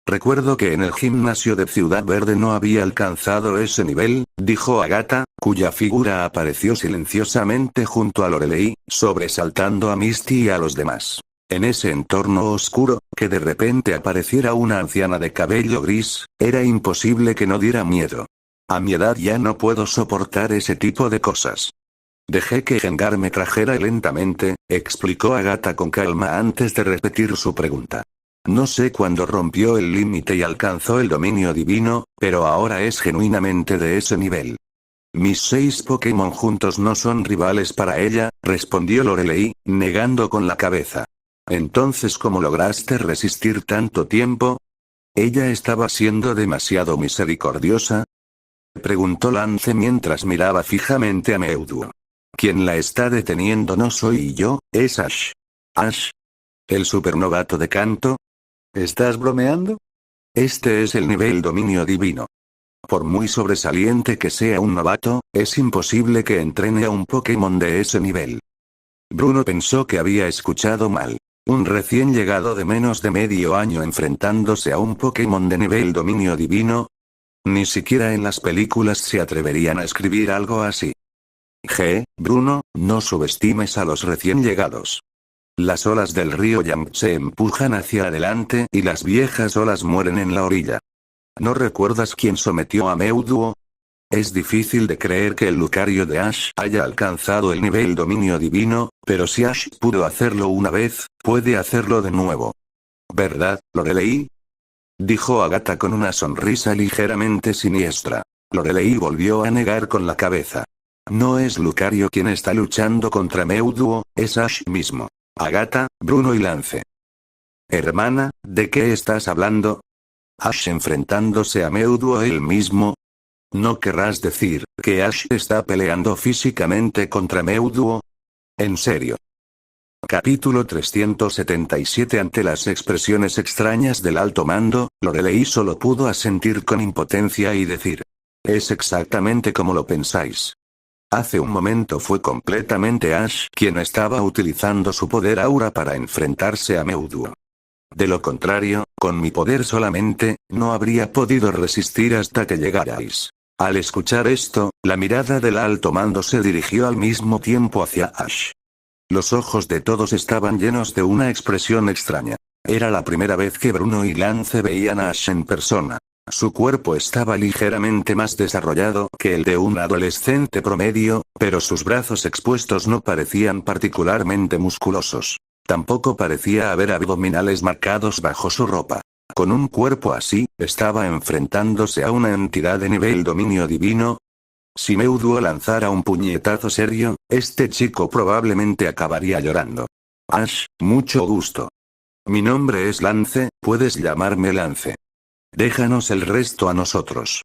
Recuerdo que en el gimnasio de Ciudad Verde no había alcanzado ese nivel, dijo Agatha, cuya figura apareció silenciosamente junto a Lorelei, sobresaltando a Misty y a los demás. En ese entorno oscuro, que de repente apareciera una anciana de cabello gris, era imposible que no diera miedo. A mi edad ya no puedo soportar ese tipo de cosas. Dejé que Gengar me trajera lentamente, explicó Agatha con calma antes de repetir su pregunta. No sé cuándo rompió el límite y alcanzó el dominio divino, pero ahora es genuinamente de ese nivel. Mis 6 Pokémon juntos no son rivales para ella, respondió Lorelei, negando con la cabeza. Entonces, ¿cómo lograste resistir tanto tiempo? ¿Ella estaba siendo demasiado misericordiosa? Preguntó Lance mientras miraba fijamente a Meowth. Quien la está deteniendo no soy yo, es Ash. ¿Ash? ¿El supernovato de canto? ¿Estás bromeando? Este es el nivel dominio divino. Por muy sobresaliente que sea un novato, es imposible que entrene a un Pokémon de ese nivel. Bruno pensó que había escuchado mal. Un recién llegado de menos de medio año enfrentándose a un Pokémon de nivel dominio divino. Ni siquiera en las películas se atreverían a escribir algo así. Bruno, no subestimes a los recién llegados. Las olas del río Yamp se empujan hacia adelante y las viejas olas mueren en la orilla. ¿No recuerdas quién sometió a Meowth? Es difícil de creer que el Lucario de Ash haya alcanzado el nivel dominio divino, pero si Ash pudo hacerlo una vez, puede hacerlo de nuevo. ¿Verdad, Lorelei? Dijo Agatha con una sonrisa ligeramente siniestra. Lorelei volvió a negar con la cabeza. No es Lucario quien está luchando contra Meowth, es Ash mismo. Agatha, Bruno y Lance. Hermana, ¿de qué estás hablando? ¿Ash enfrentándose a Meowth él mismo? ¿No querrás decir que Ash está peleando físicamente contra Meowth? ¿En serio? Capítulo 377. Ante las expresiones extrañas del alto mando, Lorelei solo pudo asentir con impotencia y decir: es exactamente como lo pensáis. Hace un momento fue completamente Ash quien estaba utilizando su poder aura para enfrentarse a Meowth. De lo contrario, con mi poder solamente, no habría podido resistir hasta que llegarais. Al escuchar esto, la mirada del alto mando se dirigió al mismo tiempo hacia Ash. Los ojos de todos estaban llenos de una expresión extraña. Era la primera vez que Bruno y Lance veían a Ash en persona. Su cuerpo estaba ligeramente más desarrollado que el de un adolescente promedio, pero sus brazos expuestos no parecían particularmente musculosos. Tampoco parecía haber abdominales marcados bajo su ropa. Con un cuerpo así, ¿estaba enfrentándose a una entidad de nivel dominio divino? Si Meuduo lanzara un puñetazo serio, este chico probablemente acabaría llorando. Ash, mucho gusto. Mi nombre es Lance, puedes llamarme Lance. Déjanos el resto a nosotros.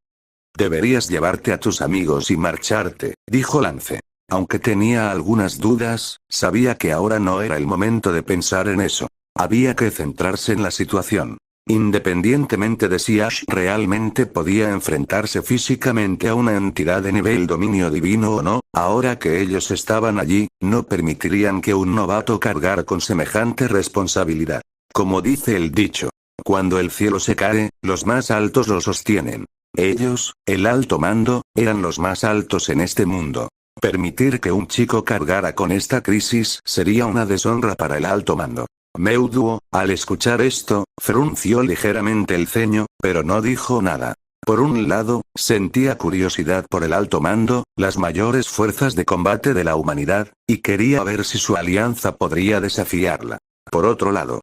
Deberías llevarte a tus amigos y marcharte, dijo Lance. Aunque tenía algunas dudas, sabía que ahora no era el momento de pensar en eso. Había que centrarse en la situación. Independientemente de si Ash realmente podía enfrentarse físicamente a una entidad de nivel dominio divino o no, ahora que ellos estaban allí, no permitirían que un novato cargara con semejante responsabilidad. Como dice el dicho, cuando el cielo se cae, los más altos lo sostienen. Ellos, el alto mando, eran los más altos en este mundo. Permitir que un chico cargara con esta crisis sería una deshonra para el alto mando. Meuduo, al escuchar esto, frunció ligeramente el ceño, pero no dijo nada. Por un lado, sentía curiosidad por el alto mando, las mayores fuerzas de combate de la humanidad, y quería ver si su alianza podría desafiarla. Por otro lado,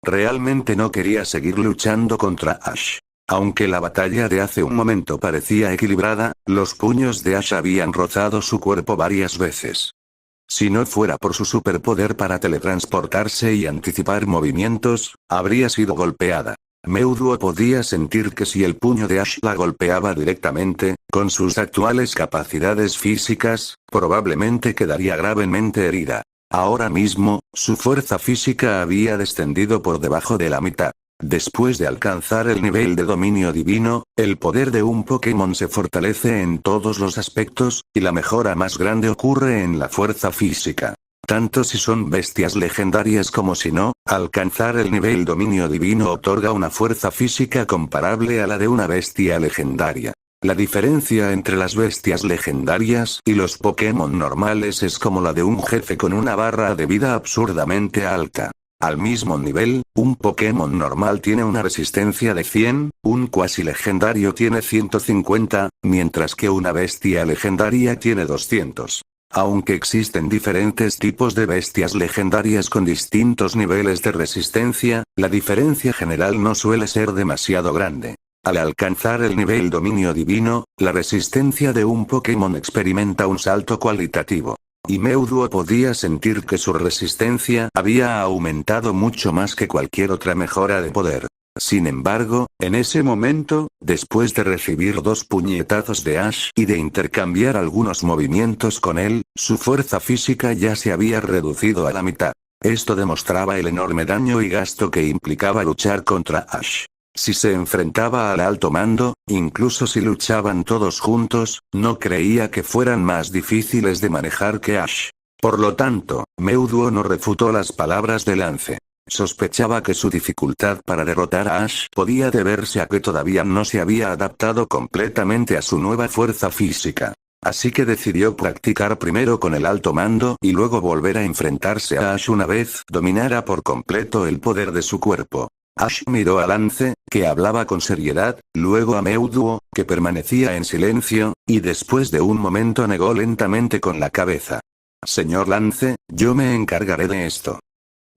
realmente no quería seguir luchando contra Ash. Aunque la batalla de hace un momento parecía equilibrada, los puños de Ash habían rozado su cuerpo varias veces. Si no fuera por su superpoder para teletransportarse y anticipar movimientos, habría sido golpeada. Meuduo podía sentir que si el puño de Ash la golpeaba directamente, con sus actuales capacidades físicas, probablemente quedaría gravemente herida. Ahora mismo, su fuerza física había descendido por debajo de la mitad. Después de alcanzar el nivel de dominio divino, el poder de un Pokémon se fortalece en todos los aspectos, y la mejora más grande ocurre en la fuerza física. Tanto si son bestias legendarias como si no, alcanzar el nivel dominio divino otorga una fuerza física comparable a la de una bestia legendaria. La diferencia entre las bestias legendarias y los Pokémon normales es como la de un jefe con una barra de vida absurdamente alta. Al mismo nivel, un Pokémon normal tiene una resistencia de 100, un cuasi legendario tiene 150, mientras que una bestia legendaria tiene 200. Aunque existen diferentes tipos de bestias legendarias con distintos niveles de resistencia, la diferencia general no suele ser demasiado grande. Al alcanzar el nivel dominio divino, la resistencia de un Pokémon experimenta un salto cualitativo. Y Meuduo podía sentir que su resistencia había aumentado mucho más que cualquier otra mejora de poder. Sin embargo, en ese momento, después de recibir 2 puñetazos de Ash y de intercambiar algunos movimientos con él, su fuerza física ya se había reducido a la mitad. Esto demostraba el enorme daño y gasto que implicaba luchar contra Ash. Si se enfrentaba al alto mando, incluso si luchaban todos juntos, no creía que fueran más difíciles de manejar que Ash. Por lo tanto, Meuduo no refutó las palabras de Lance. Sospechaba que su dificultad para derrotar a Ash podía deberse a que todavía no se había adaptado completamente a su nueva fuerza física. Así que decidió practicar primero con el alto mando y luego volver a enfrentarse a Ash una vez dominara por completo el poder de su cuerpo. Ash miró a Lance, que hablaba con seriedad, luego a Meuduo, que permanecía en silencio, y después de un momento negó lentamente con la cabeza. Señor Lance, yo me encargaré de esto.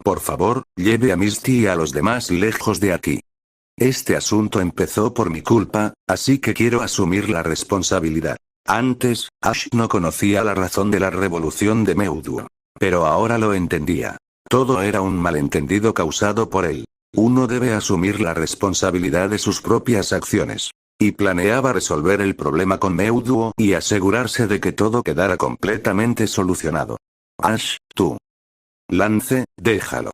Por favor, lleve a Misty y a los demás lejos de aquí. Este asunto empezó por mi culpa, así que quiero asumir la responsabilidad. Antes, Ash no conocía la razón de la revolución de Meuduo. Pero ahora lo entendía. Todo era un malentendido causado por él. Uno debe asumir la responsabilidad de sus propias acciones. Y planeaba resolver el problema con Meuduo y asegurarse de que todo quedara completamente solucionado. Ash, tú. Lance, déjalo.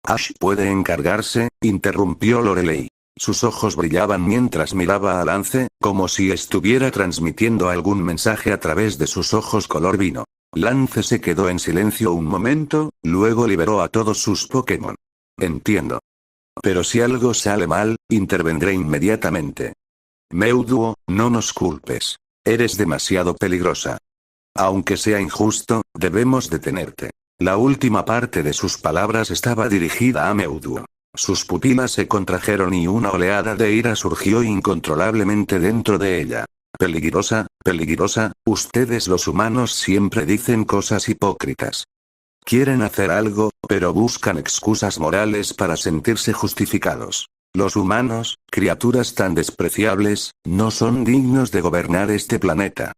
Ash puede encargarse, interrumpió Lorelei. Sus ojos brillaban mientras miraba a Lance, como si estuviera transmitiendo algún mensaje a través de sus ojos color vino. Lance se quedó en silencio un momento, luego liberó a todos sus Pokémon. Entiendo. Pero si algo sale mal, intervendré inmediatamente. Meuduo, no nos culpes. Eres demasiado peligrosa. Aunque sea injusto, debemos detenerte. La última parte de sus palabras estaba dirigida a Meuduo. Sus pupilas se contrajeron y una oleada de ira surgió incontrolablemente dentro de ella. Peligrosa, peligrosa, ustedes los humanos siempre dicen cosas hipócritas. Quieren hacer algo, pero buscan excusas morales para sentirse justificados. Los humanos, criaturas tan despreciables, no son dignos de gobernar este planeta.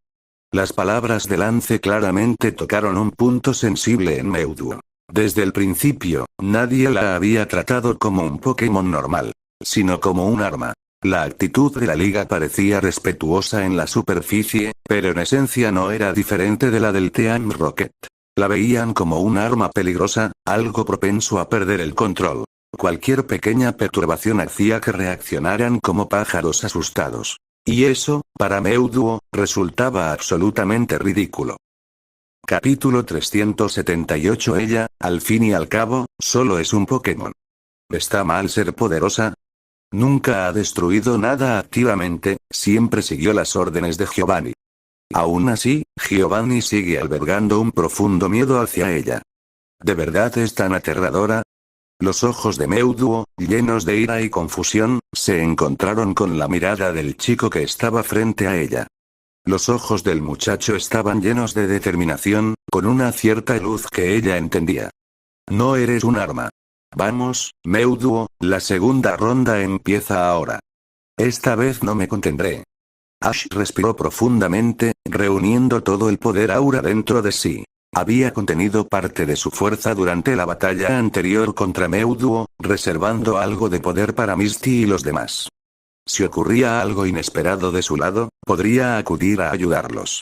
Las palabras de Lance claramente tocaron un punto sensible en Mewtwo. Desde el principio, nadie la había tratado como un Pokémon normal, sino como un arma. La actitud de la liga parecía respetuosa en la superficie, pero en esencia no era diferente de la del Team Rocket. La veían como un arma peligrosa, algo propenso a perder el control. Cualquier pequeña perturbación hacía que reaccionaran como pájaros asustados. Y eso, para Mewtwo, resultaba absolutamente ridículo. Capítulo 378. Ella, al fin y al cabo, solo es un Pokémon. ¿Está mal ser poderosa? Nunca ha destruido nada activamente, siempre siguió las órdenes de Giovanni. Aún así, Giovanni sigue albergando un profundo miedo hacia ella. ¿De verdad es tan aterradora? Los ojos de Mewtwo, llenos de ira y confusión, se encontraron con la mirada del chico que estaba frente a ella. Los ojos del muchacho estaban llenos de determinación, con una cierta luz que ella entendía. No eres un arma. Vamos, Mewtwo, la segunda ronda empieza ahora. Esta vez no me contendré. Ash respiró profundamente, reuniendo todo el poder aura dentro de sí. Había contenido parte de su fuerza durante la batalla anterior contra Mewtwo, reservando algo de poder para Misty y los demás. Si ocurría algo inesperado de su lado, podría acudir a ayudarlos.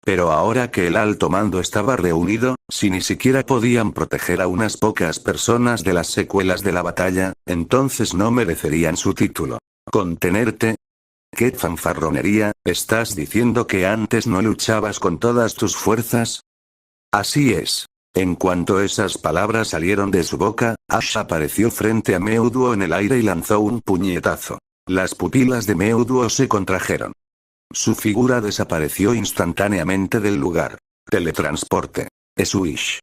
Pero ahora que el alto mando estaba reunido, si ni siquiera podían proteger a unas pocas personas de las secuelas de la batalla, entonces no merecerían su título. ¿Contenerte? ¿Qué fanfarronería? ¿Estás diciendo que antes no luchabas con todas tus fuerzas? Así es. En cuanto esas palabras salieron de su boca, Ash apareció frente a Mewtwo en el aire y lanzó un puñetazo. Las pupilas de Mewtwo se contrajeron. Su figura desapareció instantáneamente del lugar. Teletransporte. Swish.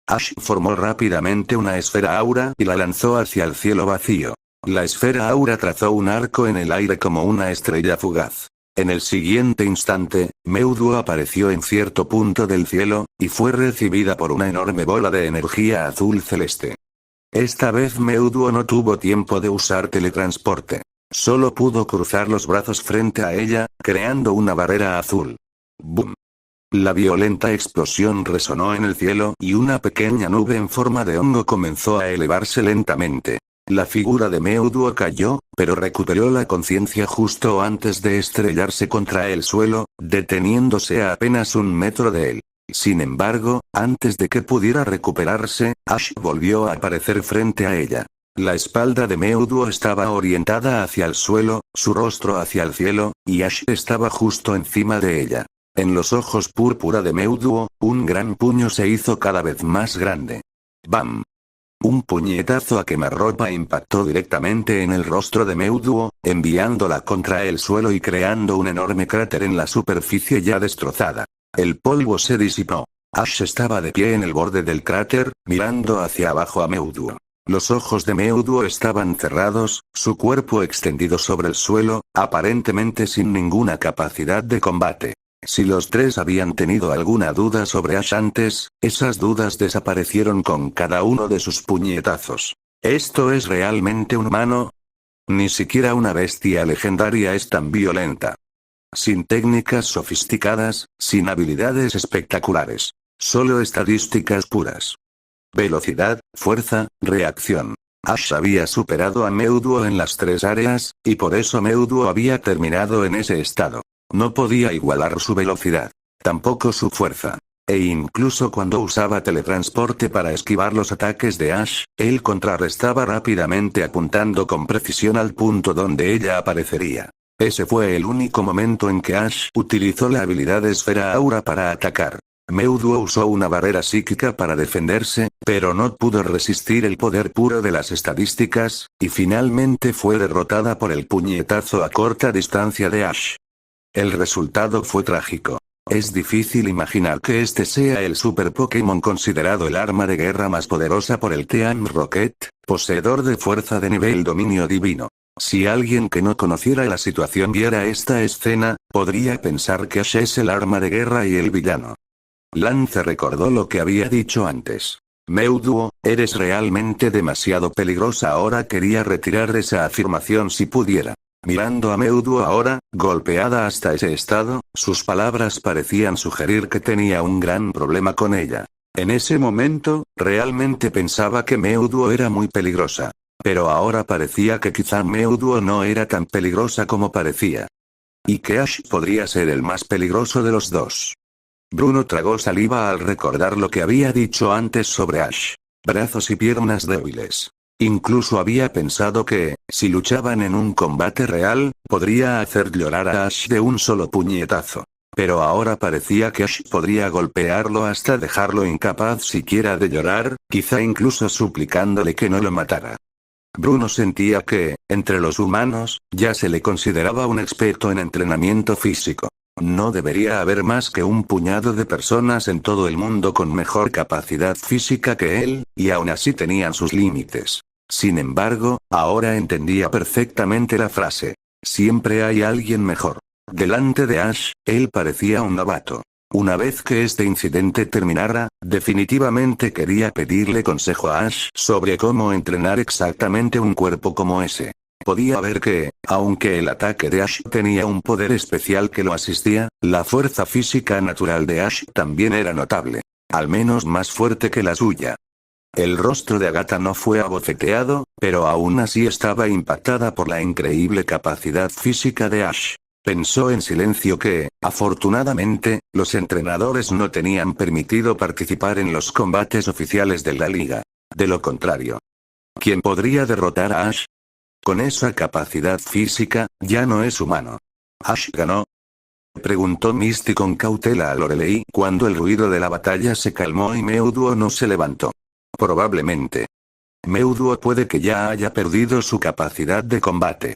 Ash formó rápidamente una esfera aura y la lanzó hacia el cielo vacío. La esfera aura trazó un arco en el aire como una estrella fugaz. En el siguiente instante, Mewtwo apareció en cierto punto del cielo, y fue recibida por una enorme bola de energía azul celeste. Esta vez Mewtwo no tuvo tiempo de usar teletransporte. Solo pudo cruzar los brazos frente a ella, creando una barrera azul. ¡Bum! La violenta explosión resonó en el cielo y una pequeña nube en forma de hongo comenzó a elevarse lentamente. La figura de Mewtwo cayó, pero recuperó la conciencia justo antes de estrellarse contra el suelo, deteniéndose a apenas 1 metro de él. Sin embargo, antes de que pudiera recuperarse, Ash volvió a aparecer frente a ella. La espalda de Mewtwo estaba orientada hacia el suelo, su rostro hacia el cielo, y Ash estaba justo encima de ella. En los ojos púrpura de Mewtwo, un gran puño se hizo cada vez más grande. ¡Bam! Un puñetazo a quemarropa impactó directamente en el rostro de Mewtwo, enviándola contra el suelo y creando un enorme cráter en la superficie ya destrozada. El polvo se disipó. Ash estaba de pie en el borde del cráter, mirando hacia abajo a Mewtwo. Los ojos de Mewtwo estaban cerrados, su cuerpo extendido sobre el suelo, aparentemente sin ninguna capacidad de combate. Si los tres habían tenido alguna duda sobre Ash antes, esas dudas desaparecieron con cada uno de sus puñetazos. ¿Esto es realmente un humano? Ni siquiera una bestia legendaria es tan violenta. Sin técnicas sofisticadas, sin habilidades espectaculares. Solo estadísticas puras. Velocidad, fuerza, reacción. Ash había superado a Mewtwo en las 3 áreas, y por eso Mewtwo había terminado en ese estado. No podía igualar su velocidad. Tampoco su fuerza. E incluso cuando usaba teletransporte para esquivar los ataques de Ash, él contrarrestaba rápidamente apuntando con precisión al punto donde ella aparecería. Ese fue el único momento en que Ash utilizó la habilidad Esfera Aura para atacar. Mewtwo usó una barrera psíquica para defenderse, pero no pudo resistir el poder puro de las estadísticas, y finalmente fue derrotada por el puñetazo a corta distancia de Ash. El resultado fue trágico. Es difícil imaginar que este sea el Super Pokémon considerado el arma de guerra más poderosa por el Team Rocket, poseedor de fuerza de nivel dominio divino. Si alguien que no conociera la situación viera esta escena, podría pensar que Ash es el arma de guerra y el villano. Lance recordó lo que había dicho antes. Meuduo, eres realmente demasiado peligrosa. Ahora quería retirar esa afirmación si pudiera. Mirando a Meuduo ahora, golpeada hasta ese estado, sus palabras parecían sugerir que tenía un gran problema con ella. En ese momento, realmente pensaba que Meuduo era muy peligrosa. Pero ahora parecía que quizá Meuduo no era tan peligrosa como parecía. Y que Ash podría ser el más peligroso de los dos. Bruno tragó saliva al recordar lo que había dicho antes sobre Ash. Brazos y piernas débiles. Incluso había pensado que, si luchaban en un combate real, podría hacer llorar a Ash de un solo puñetazo. Pero ahora parecía que Ash podría golpearlo hasta dejarlo incapaz siquiera de llorar, quizá incluso suplicándole que no lo matara. Bruno sentía que, entre los humanos, ya se le consideraba un experto en entrenamiento físico. No debería haber más que un puñado de personas en todo el mundo con mejor capacidad física que él, y aún así tenían sus límites. Sin embargo, ahora entendía perfectamente la frase. Siempre hay alguien mejor. Delante de Ash, él parecía un novato. Una vez que este incidente terminara, definitivamente quería pedirle consejo a Ash sobre cómo entrenar exactamente un cuerpo como ese. Podía ver que, aunque el ataque de Ash tenía un poder especial que lo asistía, la fuerza física natural de Ash también era notable. Al menos más fuerte que la suya. El rostro de Agatha no fue abofeteado, pero aún así estaba impactada por la increíble capacidad física de Ash. Pensó en silencio que, afortunadamente, los entrenadores no tenían permitido participar en los combates oficiales de la liga. De lo contrario, ¿quién podría derrotar a Ash? Con esa capacidad física, ya no es humano. ¿Ash ganó? Preguntó Misty con cautela a Lorelei cuando el ruido de la batalla se calmó y Meuduo no se levantó. Probablemente. Meuduo puede que ya haya perdido su capacidad de combate.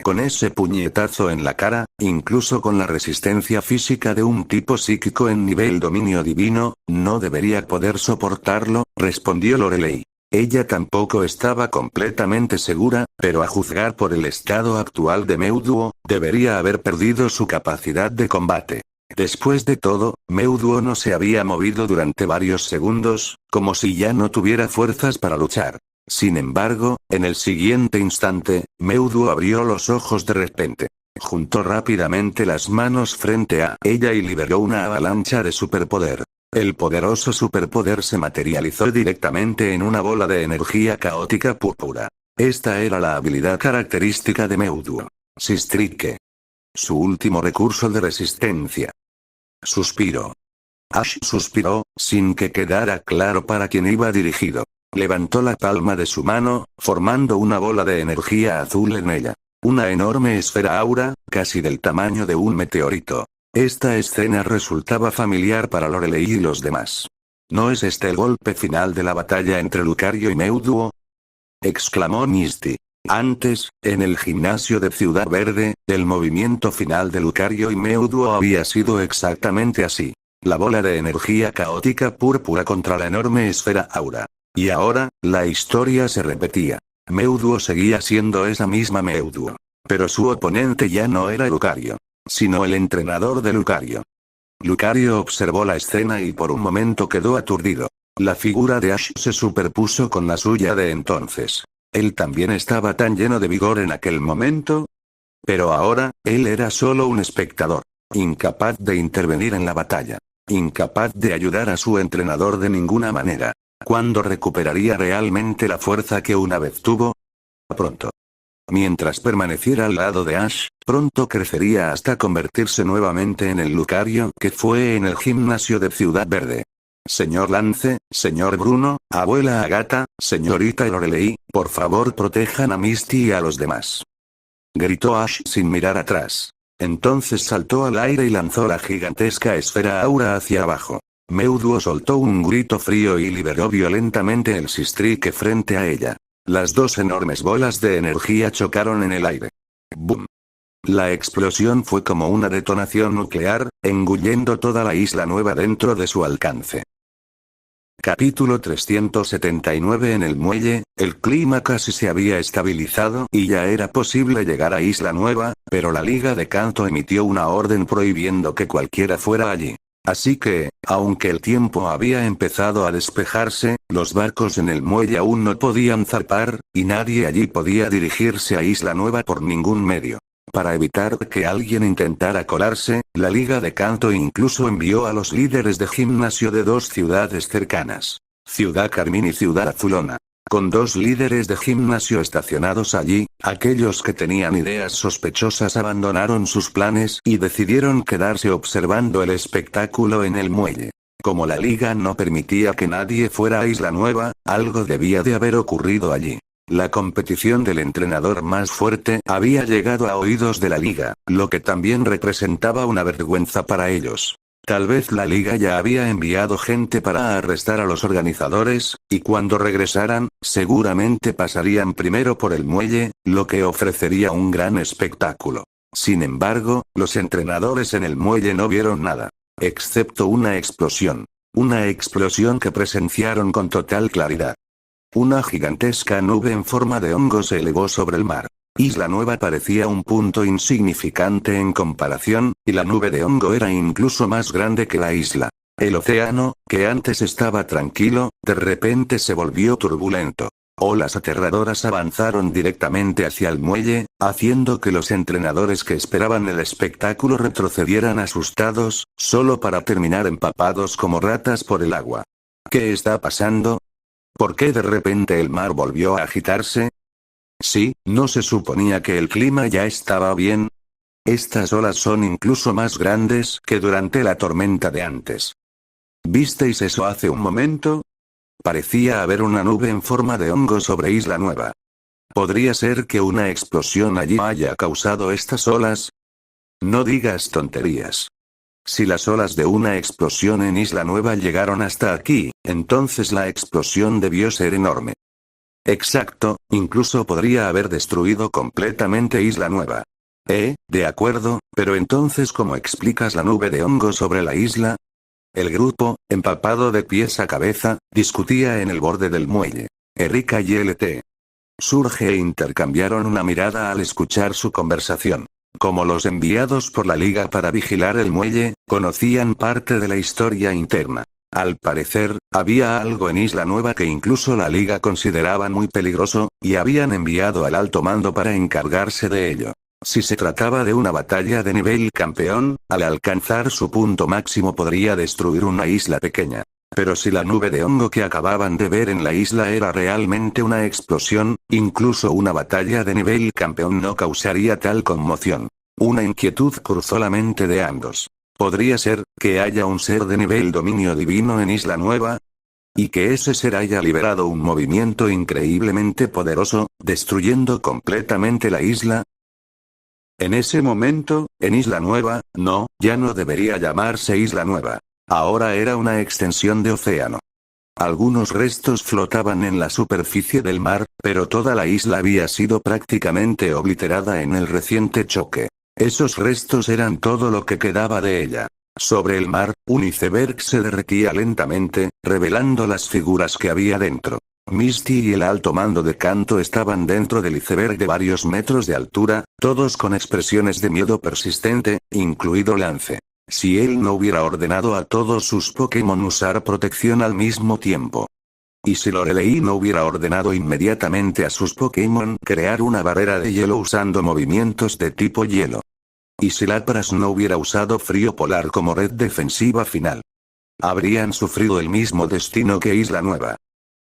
Con ese puñetazo en la cara, incluso con la resistencia física de un tipo psíquico en nivel dominio divino, no debería poder soportarlo, respondió Lorelei. Ella tampoco estaba completamente segura, pero a juzgar por el estado actual de Meuduo, debería haber perdido su capacidad de combate. Después de todo, Meuduo no se había movido durante varios segundos, como si ya no tuviera fuerzas para luchar. Sin embargo, en el siguiente instante, Meuduo abrió los ojos de repente. Juntó rápidamente las manos frente a ella y liberó una avalancha de superpoder. El poderoso superpoder se materializó directamente en una bola de energía caótica púrpura. Esta era la habilidad característica de Meuduo. Sistrike. Su último recurso de resistencia. Suspiró. Ash suspiró, sin que quedara claro para quién iba dirigido. Levantó la palma de su mano, formando una bola de energía azul en ella. Una enorme esfera aura, casi del tamaño de un meteorito. Esta escena resultaba familiar para Lorelei y los demás. ¿No es este el golpe final de la batalla entre Lucario y Meuduo? Exclamó Misty. Antes, en el gimnasio de Ciudad Verde, el movimiento final de Lucario y Meuduo había sido exactamente así. La bola de energía caótica púrpura contra la enorme esfera aura. Y ahora, la historia se repetía. Meuduo seguía siendo esa misma Meuduo. Pero su oponente ya no era Lucario, sino el entrenador de Lucario. Lucario observó la escena y por un momento quedó aturdido. La figura de Ash se superpuso con la suya de entonces. Él también estaba tan lleno de vigor en aquel momento. Pero ahora, él era solo un espectador. Incapaz de intervenir en la batalla. Incapaz de ayudar a su entrenador de ninguna manera. ¿Cuándo recuperaría realmente la fuerza que una vez tuvo? Pronto. Mientras permaneciera al lado de Ash, pronto crecería hasta convertirse nuevamente en el Lucario que fue en el gimnasio de Ciudad Verde. Señor Lance, señor Bruno, abuela Agatha, señorita Lorelei, por favor protejan a Misty y a los demás. Gritó Ash sin mirar atrás. Entonces saltó al aire y lanzó la gigantesca esfera aura hacia abajo. Meuduo soltó un grito frío y liberó violentamente el Sistrike frente a ella. Las dos enormes bolas de energía chocaron en el aire. ¡Bum! La explosión fue como una detonación nuclear, engullendo toda la isla nueva dentro de su alcance. Capítulo 379. En el muelle, el clima casi se había estabilizado y ya era posible llegar a Isla Nueva, pero la Liga de Kanto emitió una orden prohibiendo que cualquiera fuera allí. Así que, aunque el tiempo había empezado a despejarse, los barcos en el muelle aún no podían zarpar, y nadie allí podía dirigirse a Isla Nueva por ningún medio. Para evitar que alguien intentara colarse, la Liga de Canto incluso envió a los líderes de gimnasio de dos ciudades cercanas, Ciudad Carmín y Ciudad Azulona. Con dos líderes de gimnasio estacionados allí, aquellos que tenían ideas sospechosas abandonaron sus planes y decidieron quedarse observando el espectáculo en el muelle. Como la liga no permitía que nadie fuera a Isla Nueva, algo debía de haber ocurrido allí. La competición del entrenador más fuerte había llegado a oídos de la liga, lo que también representaba una vergüenza para ellos. Tal vez la liga ya había enviado gente para arrestar a los organizadores, y cuando regresaran, seguramente pasarían primero por el muelle, lo que ofrecería un gran espectáculo. Sin embargo, los entrenadores en el muelle no vieron nada, excepto una explosión. Una explosión que presenciaron con total claridad. Una gigantesca nube en forma de hongo se elevó sobre el mar. Isla Nueva parecía un punto insignificante en comparación, y la nube de hongo era incluso más grande que la isla. El océano, que antes estaba tranquilo, de repente se volvió turbulento. Olas aterradoras avanzaron directamente hacia el muelle, haciendo que los entrenadores que esperaban el espectáculo retrocedieran asustados, solo para terminar empapados como ratas por el agua. ¿Qué está pasando? ¿Por qué de repente el mar volvió a agitarse? Sí, ¿no se suponía que el clima ya estaba bien? Estas olas son incluso más grandes que durante la tormenta de antes. ¿Visteis eso hace un momento? Parecía haber una nube en forma de hongo sobre Isla Nueva. ¿Podría ser que una explosión allí haya causado estas olas? No digas tonterías. Si las olas de una explosión en Isla Nueva llegaron hasta aquí, entonces la explosión debió ser enorme. Exacto, incluso podría haber destruido completamente Isla Nueva. De acuerdo, pero entonces ¿cómo explicas la nube de hongo sobre la isla? El grupo, empapado de pies a cabeza, discutía en el borde del muelle. Erika y LT. Surge e intercambiaron una mirada al escuchar su conversación. Como los enviados por la liga para vigilar el muelle, conocían parte de la historia interna. Al parecer, había algo en Isla Nueva que incluso la liga consideraba muy peligroso, y habían enviado al alto mando para encargarse de ello. Si se trataba de una batalla de nivel campeón, al alcanzar su punto máximo podría destruir una isla pequeña. Pero si la nube de hongo que acababan de ver en la isla era realmente una explosión, incluso una batalla de nivel campeón no causaría tal conmoción. Una inquietud cruzó la mente de ambos. ¿Podría ser que haya un ser de nivel dominio divino en Isla Nueva? Y que ese ser haya liberado un movimiento increíblemente poderoso, destruyendo completamente la isla. En ese momento, en Isla Nueva, no, ya no debería llamarse Isla Nueva. Ahora era una extensión de océano. Algunos restos flotaban en la superficie del mar, pero toda la isla había sido prácticamente obliterada en el reciente choque. Esos restos eran todo lo que quedaba de ella. Sobre el mar, un iceberg se derretía lentamente, revelando las figuras que había dentro. Misty y el alto mando de Canto estaban dentro del iceberg de varios metros de altura, todos con expresiones de miedo persistente, incluido Lance. Si él no hubiera ordenado a todos sus Pokémon usar protección al mismo tiempo. Y si Lorelei no hubiera ordenado inmediatamente a sus Pokémon crear una barrera de hielo usando movimientos de tipo hielo. Y si Lapras no hubiera usado frío polar como red defensiva final. Habrían sufrido el mismo destino que Isla Nueva.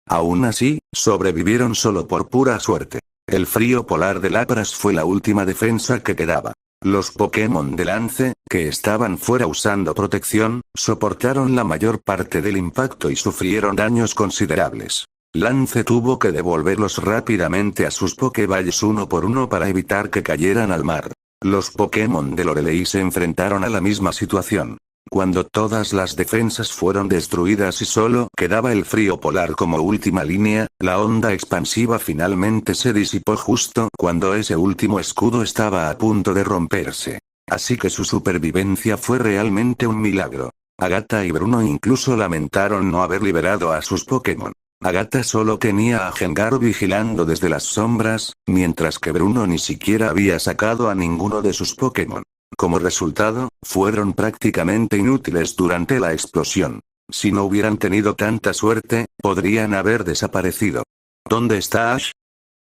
Aún así, sobrevivieron solo por pura suerte. El frío polar de Lapras fue la última defensa que quedaba. Los Pokémon de Lance, que estaban fuera usando protección, soportaron la mayor parte del impacto y sufrieron daños considerables. Lance tuvo que devolverlos rápidamente a sus Pokéballs uno por uno para evitar que cayeran al mar. Los Pokémon de Lorelei se enfrentaron a la misma situación. Cuando todas las defensas fueron destruidas y solo quedaba el frío polar como última línea, la onda expansiva finalmente se disipó justo cuando ese último escudo estaba a punto de romperse. Así que su supervivencia fue realmente un milagro. Agatha y Bruno incluso lamentaron no haber liberado a sus Pokémon. Agatha solo tenía a Gengar vigilando desde las sombras, mientras que Bruno ni siquiera había sacado a ninguno de sus Pokémon. Como resultado, fueron prácticamente inútiles durante la explosión. Si no hubieran tenido tanta suerte, podrían haber desaparecido. ¿Dónde está Ash?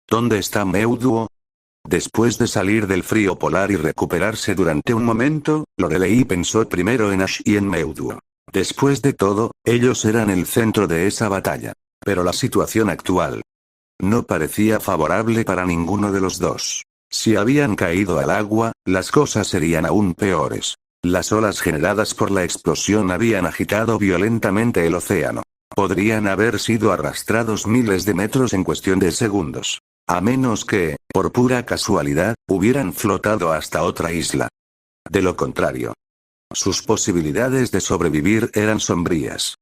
¿Dónde está Meuduo? Después de salir del frío polar y recuperarse durante un momento, Lorelei pensó primero en Ash y en Meuduo. Después de todo, ellos eran el centro de esa batalla. Pero la situación actual no parecía favorable para ninguno de los dos. Si habían caído al agua, las cosas serían aún peores. Las olas generadas por la explosión habían agitado violentamente el océano. Podrían haber sido arrastrados miles de metros en cuestión de segundos. A menos que, por pura casualidad, hubieran flotado hasta otra isla. De lo contrario, sus posibilidades de sobrevivir eran sombrías.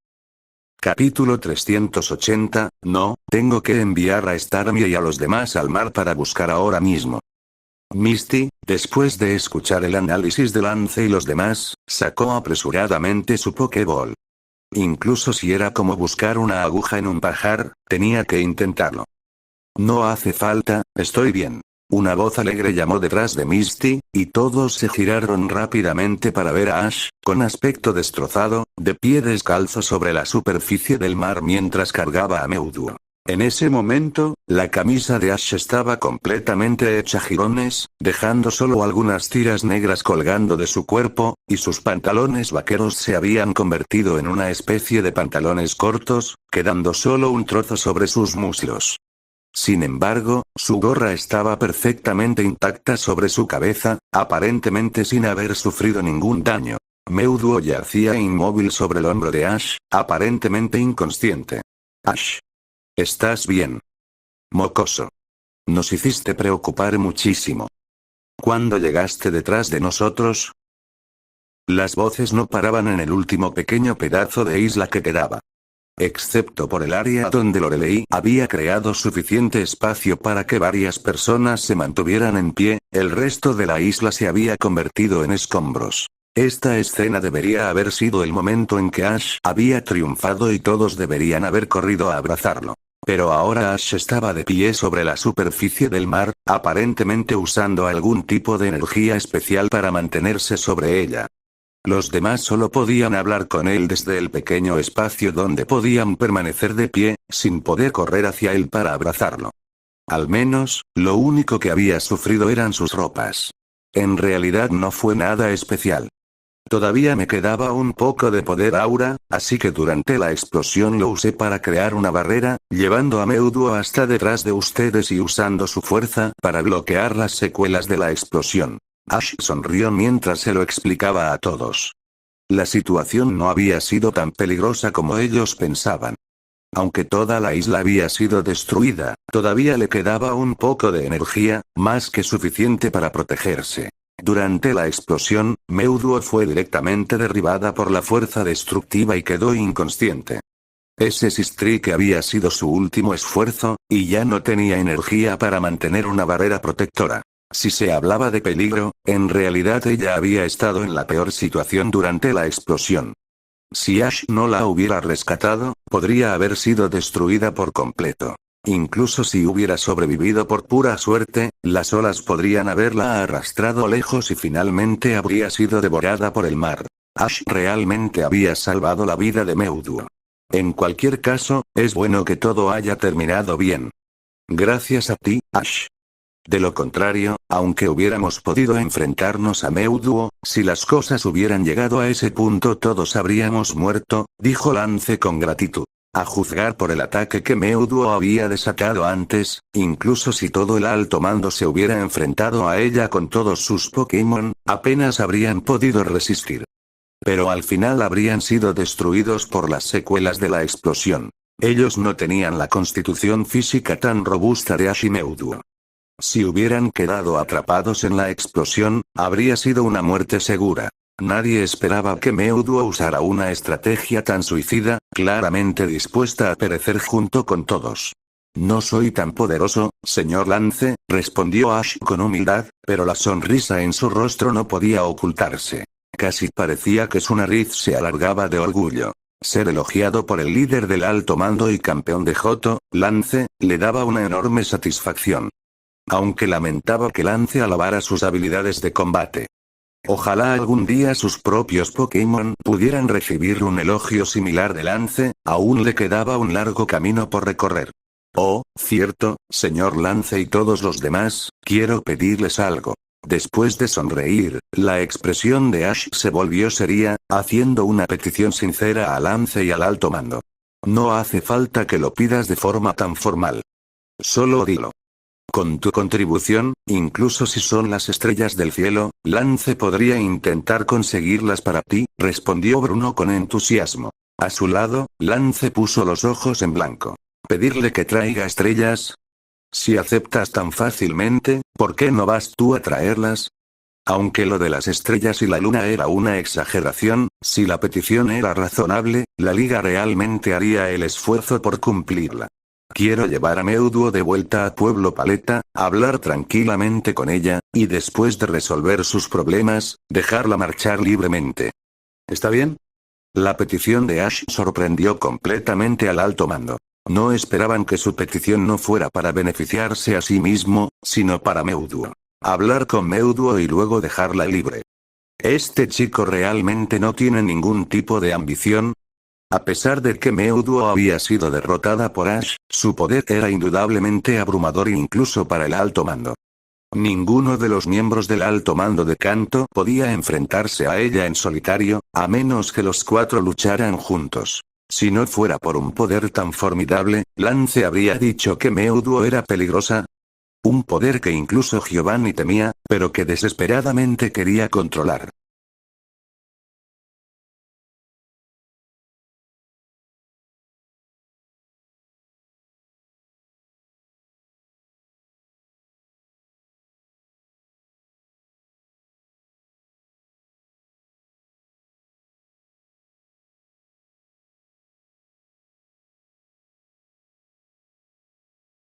Capítulo 380, no, tengo que enviar a Starmie y a los demás al mar para buscar ahora mismo. Misty, después de escuchar el análisis de Lance y los demás, sacó apresuradamente su Pokéball. Incluso si era como buscar una aguja en un pajar, tenía que intentarlo. No hace falta, estoy bien. Una voz alegre llamó detrás de Misty, y todos se giraron rápidamente para ver a Ash, con aspecto destrozado, de pie descalzo sobre la superficie del mar mientras cargaba a Meuduo. En ese momento, la camisa de Ash estaba completamente hecha jirones, dejando solo algunas tiras negras colgando de su cuerpo, y sus pantalones vaqueros se habían convertido en una especie de pantalones cortos, quedando solo un trozo sobre sus muslos. Sin embargo, su gorra estaba perfectamente intacta sobre su cabeza, aparentemente sin haber sufrido ningún daño. Meuduo yacía inmóvil sobre el hombro de Ash, aparentemente inconsciente. Ash. ¿Estás bien? Mocoso. Nos hiciste preocupar muchísimo. ¿Cuándo llegaste detrás de nosotros? Las voces no paraban en el último pequeño pedazo de isla que quedaba. Excepto por el área donde Lorelei había creado suficiente espacio para que varias personas se mantuvieran en pie, el resto de la isla se había convertido en escombros. Esta escena debería haber sido el momento en que Ash había triunfado y todos deberían haber corrido a abrazarlo. Pero ahora Ash estaba de pie sobre la superficie del mar, aparentemente usando algún tipo de energía especial para mantenerse sobre ella. Los demás solo podían hablar con él desde el pequeño espacio donde podían permanecer de pie, sin poder correr hacia él para abrazarlo. Al menos, lo único que había sufrido eran sus ropas. En realidad no fue nada especial. Todavía me quedaba un poco de poder aura, así que durante la explosión lo usé para crear una barrera, llevando a Meuduo hasta detrás de ustedes y usando su fuerza para bloquear las secuelas de la explosión. Ash sonrió mientras se lo explicaba a todos. La situación no había sido tan peligrosa como ellos pensaban. Aunque toda la isla había sido destruida, todavía le quedaba un poco de energía, más que suficiente para protegerse. Durante la explosión, Meuduo fue directamente derribada por la fuerza destructiva y quedó inconsciente. Ese Sistrique había sido su último esfuerzo, y ya no tenía energía para mantener una barrera protectora. Si se hablaba de peligro, en realidad ella había estado en la peor situación durante la explosión. Si Ash no la hubiera rescatado, podría haber sido destruida por completo. Incluso si hubiera sobrevivido por pura suerte, las olas podrían haberla arrastrado lejos y finalmente habría sido devorada por el mar. Ash realmente había salvado la vida de Meuduo. En cualquier caso, es bueno que todo haya terminado bien. Gracias a ti, Ash. De lo contrario, aunque hubiéramos podido enfrentarnos a Meuduo, si las cosas hubieran llegado a ese punto todos habríamos muerto, dijo Lance con gratitud. A juzgar por el ataque que Meuduo había desatado antes, incluso si todo el alto mando se hubiera enfrentado a ella con todos sus Pokémon, apenas habrían podido resistir. Pero al final habrían sido destruidos por las secuelas de la explosión. Ellos no tenían la constitución física tan robusta de Ash y Meuduo. Si hubieran quedado atrapados en la explosión, habría sido una muerte segura. Nadie esperaba que Meuduo usara una estrategia tan suicida, claramente dispuesta a perecer junto con todos. No soy tan poderoso, señor Lance, respondió Ash con humildad, pero la sonrisa en su rostro no podía ocultarse. Casi parecía que su nariz se alargaba de orgullo. Ser elogiado por el líder del alto mando y campeón de Johto, Lance, le daba una enorme satisfacción. Aunque lamentaba que Lance alabara sus habilidades de combate. Ojalá algún día sus propios Pokémon pudieran recibir un elogio similar de Lance, aún le quedaba un largo camino por recorrer. Oh, cierto, señor Lance y todos los demás, quiero pedirles algo. Después de sonreír, la expresión de Ash se volvió seria, haciendo una petición sincera a Lance y al alto mando. No hace falta que lo pidas de forma tan formal. Solo dilo. Con tu contribución, incluso si son las estrellas del cielo, Lance podría intentar conseguirlas para ti, respondió Bruno con entusiasmo. A su lado, Lance puso los ojos en blanco. ¿Pedirle que traiga estrellas? Si aceptas tan fácilmente, ¿por qué no vas tú a traerlas? Aunque lo de las estrellas y la luna era una exageración, si la petición era razonable, la liga realmente haría el esfuerzo por cumplirla. Quiero llevar a Mewtwo de vuelta a Pueblo Paleta, hablar tranquilamente con ella, y después de resolver sus problemas, dejarla marchar libremente. ¿Está bien? La petición de Ash sorprendió completamente al alto mando. No esperaban que su petición no fuera para beneficiarse a sí mismo, sino para Mewtwo. Hablar con Mewtwo y luego dejarla libre. ¿Este chico realmente no tiene ningún tipo de ambición? A pesar de que Mewtwo había sido derrotada por Ash, su poder era indudablemente abrumador incluso para el alto mando. Ninguno de los miembros del alto mando de Kanto podía enfrentarse a ella en solitario, a menos que los cuatro lucharan juntos. Si no fuera por un poder tan formidable, Lance habría dicho que Mewtwo era peligrosa. Un poder que incluso Giovanni temía, pero que desesperadamente quería controlar.